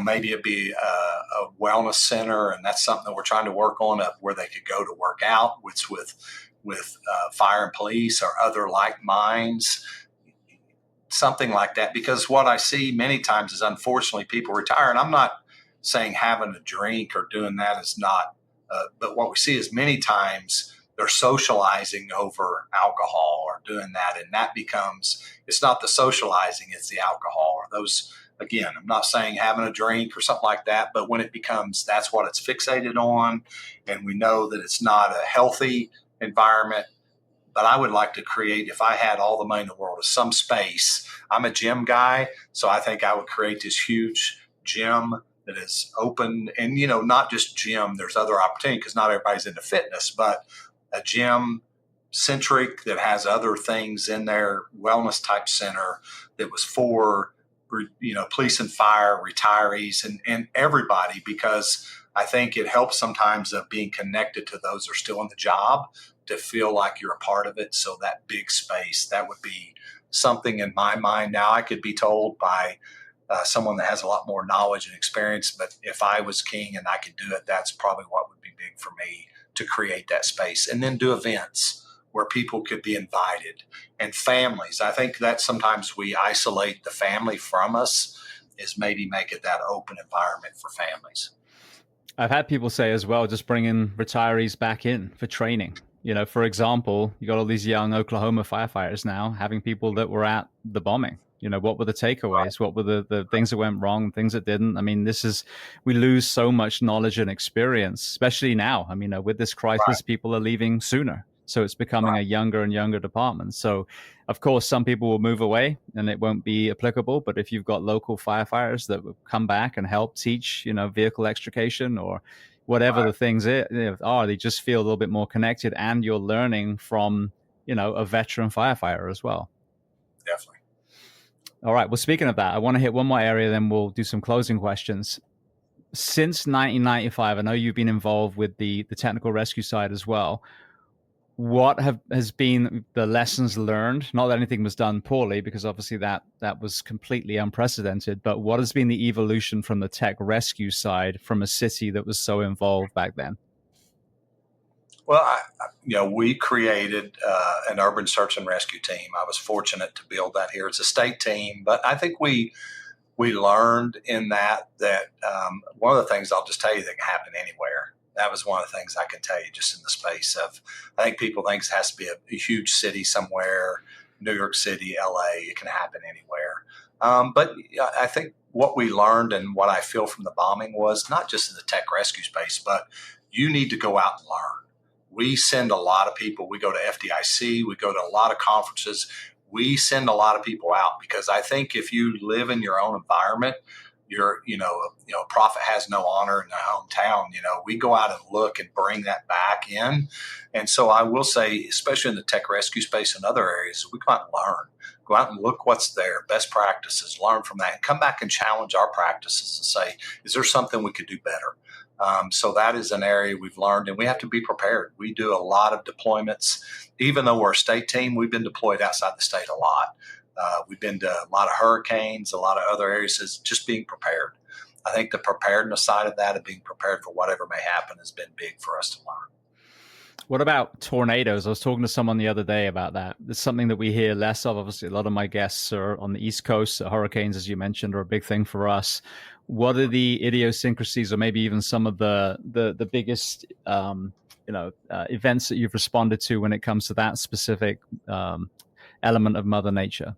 Maybe it'd be a wellness center, and that's something that we're trying to work on, where they could go to work out, which with fire and police or other like minds. something like that, because what I see many times is unfortunately people retire, and I'm not saying having a drink or doing that is not, but what we see is many times they're socializing over alcohol or doing that, and that becomes, it's not the socializing, it's the alcohol or those. Again, I'm not saying having a drink or something like that, but when it becomes, that's what it's fixated on, and we know that it's not a healthy environment. But I would like to create, if I had all the money in the world, some space. I'm a gym guy, so I think I would create this huge gym that is open, and not just gym. There's other opportunity because not everybody's into fitness, but a gym centric that has other things in there, wellness type center that was for police and fire, retirees, and everybody, because I think it helps sometimes of being connected to those who are still in the job to feel like you're a part of it. So that big space, that would be something in my mind. Now, I could be told by someone that has a lot more knowledge and experience, but if I was king and I could do it, that's probably what would be big for me, to create that space. And then do events where people could be invited, and families. I think that sometimes we isolate the family from us, is maybe make it that open environment for families. I've had people say as well, just bringing retirees back in for training. For example, you got all these young Oklahoma firefighters now having people that were at the bombing. What were the takeaways? What were the things that went wrong, things that didn't? I mean, we lose so much knowledge and experience, especially now. I mean, with this crisis, people are leaving sooner. So it's becoming a younger and younger department. So, of course, some people will move away and it won't be applicable. But if you've got local firefighters that will come back and help teach, vehicle extrication or whatever the things are, they just feel a little bit more connected, and you're learning from, a veteran firefighter as well. Definitely. All right. Well, speaking of that, I want to hit one more area, then we'll do some closing questions. Since 1995, I know you've been involved with the technical rescue side as well. What has been the lessons learned? Not that anything was done poorly, because obviously that was completely unprecedented, but what has been the evolution from the tech rescue side from a city that was so involved back then? Well, we created an urban search and rescue team. I was fortunate to build that here. It's a state team, but I think we learned in that one of the things I'll just tell you that can happen anywhere. That was one of the things I can tell you just in the space of, I think people think it has to be a huge city somewhere, New York City, LA, it can happen anywhere. But I think what we learned and what I feel from the bombing was not just in the tech rescue space, but you need to go out and learn. We send a lot of people. We go to FDIC. We go to a lot of conferences. We send a lot of people out because I think if you live in your own environment, a prophet has no honor in their hometown. We go out and look and bring that back in. And so I will say, especially in the tech rescue space and other areas, we go out and learn. Go out and look what's there, best practices, learn from that, and come back and challenge our practices and say, is there something we could do better? So that is an area we've learned, and we have to be prepared. We do a lot of deployments. Even though we're a state team, we've been deployed outside the state a lot. We've been to a lot of hurricanes, a lot of other areas. It's just being prepared. I think the preparedness side of that, of being prepared for whatever may happen, has been big for us to learn. What about tornadoes? I was talking to someone the other day about that. It's something that we hear less of. Obviously, a lot of my guests are on the East Coast. Hurricanes, as you mentioned, are a big thing for us. What are the idiosyncrasies, or maybe even some of the biggest events that you've responded to when it comes to that specific element of Mother Nature?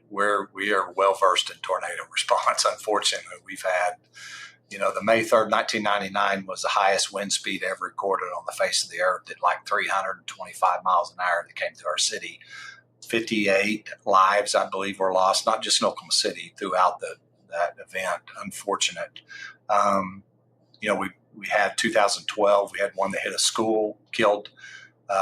Well, we are well versed in tornado response. Unfortunately, we've had, the May 3rd, 1999 was the highest wind speed ever recorded on the face of the earth at like 325 miles an hour that came through our city. 58 lives, I believe, were lost, not just in Oklahoma City, throughout that event. Unfortunate. We had 2012, we had one that hit a school, killed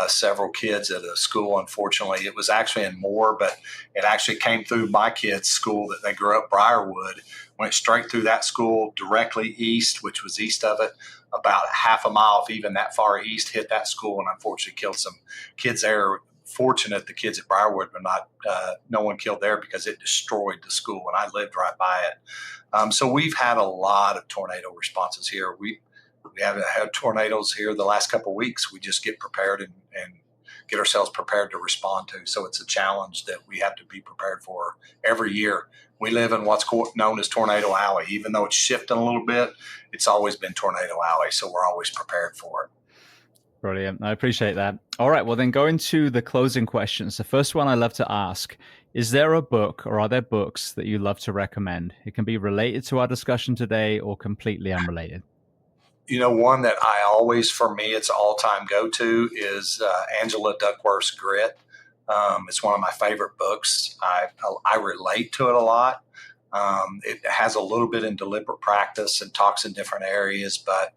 several kids at a school. Unfortunately, it was actually in Moore, but it actually came through my kids' school that they grew up, Briarwood, went straight through that school directly east, which was east of it, about half a mile, if even that far east, hit that school, and unfortunately killed some kids there. Fortunate the kids at Briarwood were not, no one killed there because it destroyed the school, and I lived right by it. So we've had a lot of tornado responses here. We haven't had tornadoes here the last couple of weeks. We just get prepared and get ourselves prepared to respond to. So it's a challenge that we have to be prepared for every year. We live in what's known as Tornado Alley. Even though it's shifting a little bit, it's always been Tornado Alley. So we're always prepared for it. Brilliant. I appreciate that. All right. Well, then going to the closing questions. The first one I love to ask, is there a book or are there books that you love to recommend? It can be related to our discussion today or completely unrelated. One that I always, for me, it's all-time go-to is Angela Duckworth's Grit. It's one of my favorite books. I relate to it a lot. It has a little bit in deliberate practice and talks in different areas, but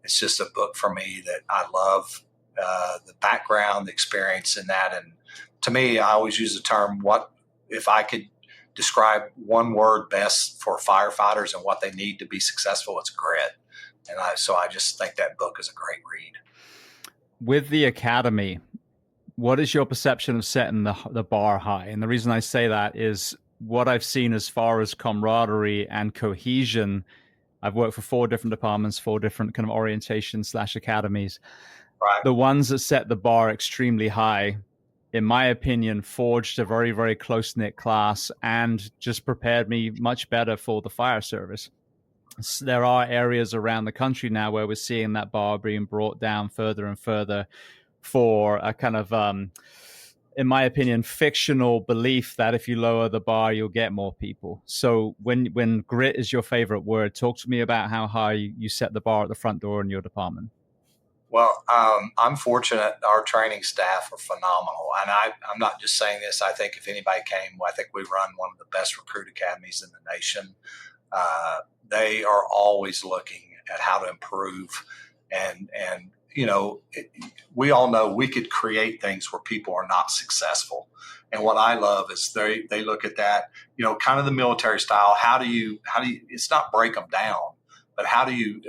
it's just a book for me that I love, the background, the experience in that. And to me, I always use the term, what if I could describe one word best for firefighters and what they need to be successful, it's grit. And so I just think that book is a great read. With the academy, what is your perception of setting the bar high? And the reason I say that is what I've seen as far as camaraderie and cohesion. I've worked for 4 different departments, 4 different kind of orientation/academies. Right. The ones that set the bar extremely high, in my opinion, forged a very, very close-knit class and just prepared me much better for the fire service. There are areas around the country now where we're seeing that bar being brought down further and further for a kind of, in my opinion, fictional belief that if you lower the bar, you'll get more people. So when grit is your favorite word, talk to me about how high you set the bar at the front door in your department. Well, I'm fortunate. Our training staff are phenomenal. And I'm not just saying this. I think if anybody came, I think we run one of the best recruit academies in the nation. They are always looking at how to improve. And we all know we could create things where people are not successful. And what I love is they look at that, kind of the military style. How do you, it's not break them down, but how do you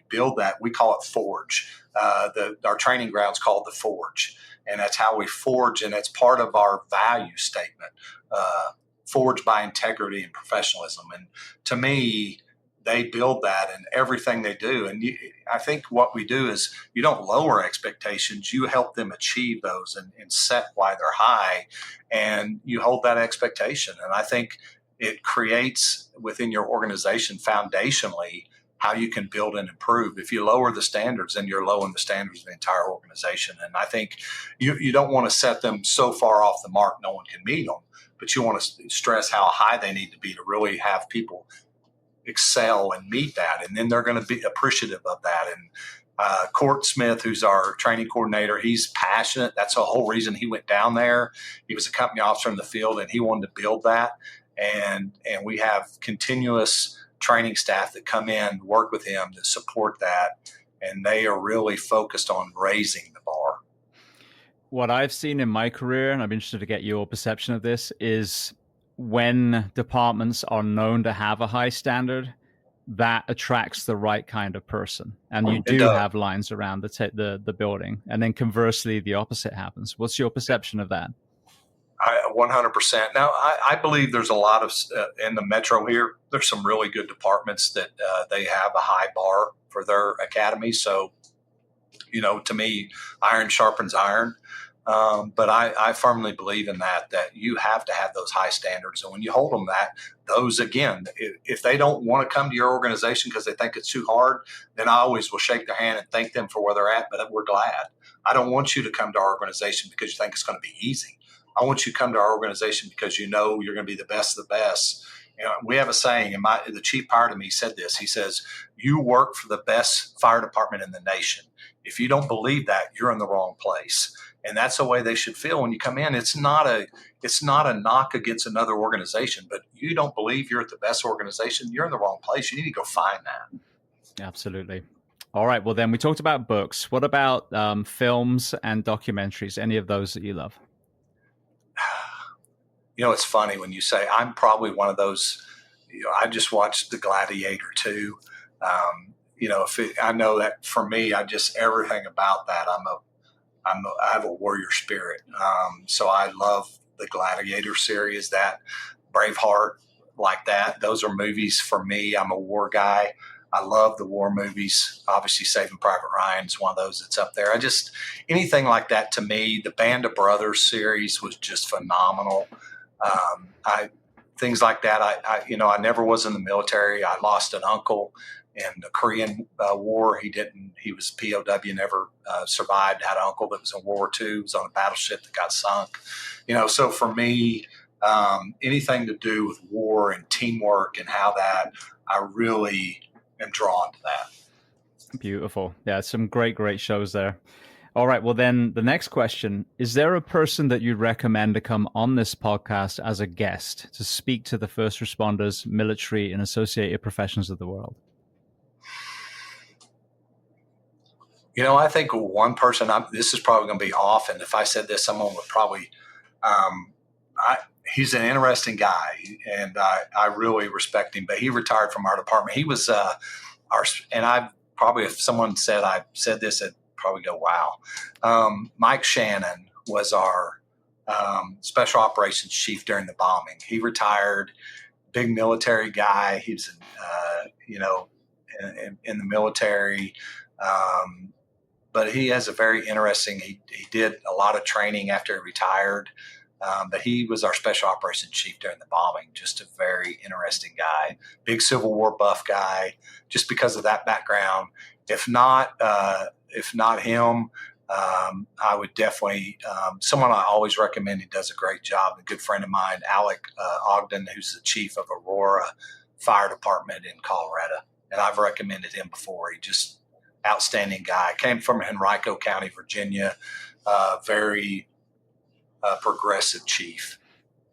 build that? We call it forge. Our training ground's called the forge. And that's how we forge. And it's part of our value statement, forged by integrity and professionalism. And to me, they build that in everything they do. And I think what we do is you don't lower expectations. You help them achieve those and set why they're high, and you hold that expectation. And I think it creates within your organization foundationally how you can build and improve. If you lower the standards, then you're lowering the standards of the entire organization. And I think you don't want to set them so far off the mark no one can meet them, but you want to stress how high they need to be to really have people excel and meet that. And then they're going to be appreciative of that. And Court Smith, who's our training coordinator, he's passionate. That's the whole reason he went down there. He was a company officer in the field, and he wanted to build that. And we have continuous training staff that come in, work with him to support that. And they are really focused on raising the bar. What I've seen in my career, and I'm interested to get your perception of this, is when departments are known to have a high standard, that attracts the right kind of person. And you do have lines around the building. And then conversely, the opposite happens. What's your perception of that? 100%. Now, I believe there's a lot of, in the metro here, there's some really good departments that they have a high bar for their academy. So, to me, iron sharpens iron. But I firmly believe in that you have to have those high standards. And when you hold them those, again, if they don't want to come to your organization because they think it's too hard, then I always will shake their hand and thank them for where they're at, but we're glad. I don't want you to come to our organization because you think it's going to be easy. I want you to come to our organization because you know you're going to be the best of the best. We have a saying, and the chief prior to me said this. He says, you work for the best fire department in the nation. If you don't believe that, you're in the wrong place. And that's the way they should feel when you come in. It's not a knock against another organization, but you don't believe you're at the best organization, you're in the wrong place. You need to go find that. Absolutely. All right. Well, then we talked about books. What about films and documentaries? Any of those that you love? It's funny when you say I'm probably one of those. I just watched The Gladiator 2. I know that for me, I just everything about that. I have a warrior spirit. So I love the Gladiator series, that Braveheart, like that. Those are movies for me. I'm a war guy. I love the war movies. Obviously, Saving Private Ryan is one of those that's up there. Anything like that to me. The Band of Brothers series was just phenomenal. Things like that. I never was in the military. I lost an uncle in the Korean War. He was POW, never survived. Had an uncle that was in World War II, was on a battleship that got sunk. So for me, anything to do with war and teamwork and how that, I really am drawn to that. Beautiful. Yeah, some great shows there. All right. Well, then the next question, is there a person that you'd recommend to come on this podcast as a guest to speak to the first responders, military, and associated professions of the world? I think one person, this is probably going to be off, and if I said this, someone would probably, he's an interesting guy, and I really respect him, but he retired from our department. He was and I probably, if someone said I said this, I'd probably go, wow. Mike Shannon was our special operations chief during the bombing. He retired, big military guy. He was, in the military. But he has a very interesting, he did a lot of training after he retired. But he was our special operations chief during the bombing. Just a very interesting guy, big Civil War buff guy, just because of that background. If not him, I would definitely, someone I always recommend. He does a great job. A good friend of mine, Alec Ogden, who's the chief of Aurora Fire Department in Colorado. And I've recommended him before. He just outstanding guy. Came from Henrico County, Virginia. Very progressive chief.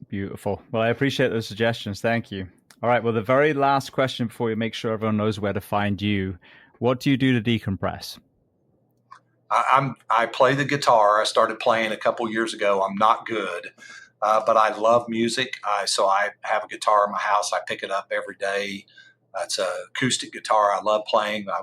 Beautiful. Well, I appreciate those suggestions. Thank you. All right. Well, the very last question before we make sure everyone knows where to find you. What do you do to decompress? I play the guitar. I started playing a couple years ago. I'm not good, but I love music. So I have a guitar in my house. I pick it up every day. It's an acoustic guitar. I love playing. I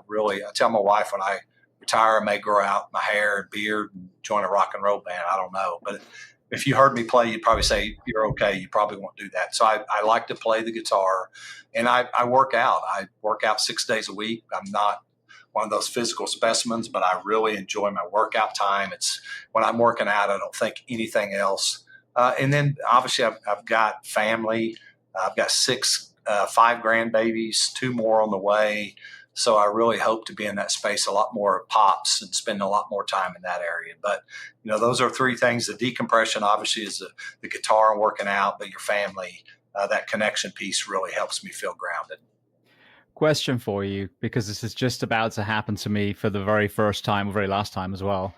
tell my wife when I retire, I may grow out my hair and beard and join a rock and roll band. I don't know. But if you heard me play, you'd probably say, you're okay. You probably won't do that. So I like to play the guitar, and I work out. I work out 6 days a week. I'm not one of those physical specimens, but I really enjoy my workout time. It's when I'm working out, I don't think anything else. And then obviously I've got family. I've got 5 grandbabies, 2 more on the way. So I really hope to be in that space a lot more pops and spend a lot more time in that area. But, those are 3 things. The decompression obviously is the guitar and working out, but your family, that connection piece really helps me feel grounded. Question for you, because this is just about to happen to me for the very first time, or very last time as well.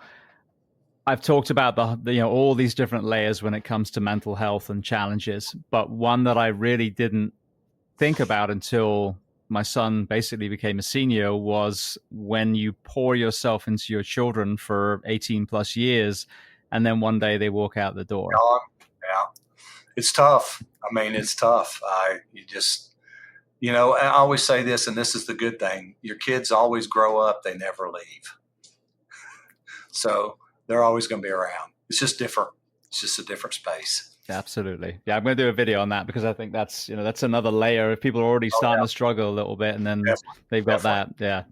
I've talked about all these different layers when it comes to mental health and challenges, but one that I really didn't think about until my son basically became a senior was when you pour yourself into your children for 18 plus years, and then one day they walk out the door. Yeah, it's tough. I mean, it's tough. I always say this, and this is the good thing. Your kids always grow up. They never leave. So they're always going to be around. It's just different. It's just a different space. Absolutely. Yeah, I'm going to do a video on that because I think that's another layer. If people are already starting to struggle a little bit, and then they've got that. Yeah.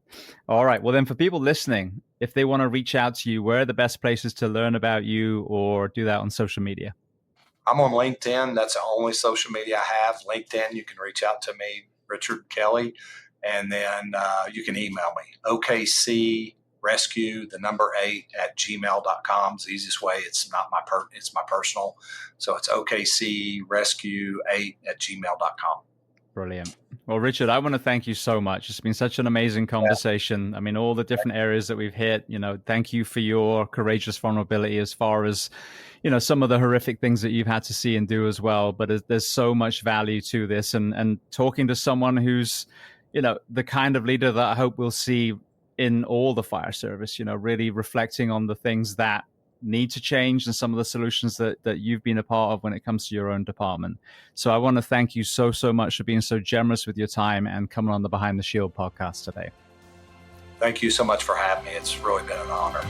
All right. Well, then for people listening, if they want to reach out to you, where are the best places to learn about you or do that on social media? I'm on LinkedIn. That's the only social media I have. LinkedIn, you can reach out to me, Richard Kelley, and then you can email me, okcrescue, the number 8 at gmail.com. It's the easiest way. It's not it's my personal. So it's okcrescue8 at gmail.com. Brilliant. Well, Richard, I want to thank you so much. It's been such an amazing conversation. Yeah. I mean, all the different areas that we've hit, thank you for your courageous vulnerability as far as, some of the horrific things that you've had to see and do as well. But there's so much value to this, and talking to someone who's, the kind of leader that I hope we'll see in all the fire service, really reflecting on the things that need to change and some of the solutions that you've been a part of when it comes to your own department. So I want to thank you so much for being so generous with your time and coming on the Behind the Shield podcast today. Thank you so much for having me. It's really been an honor.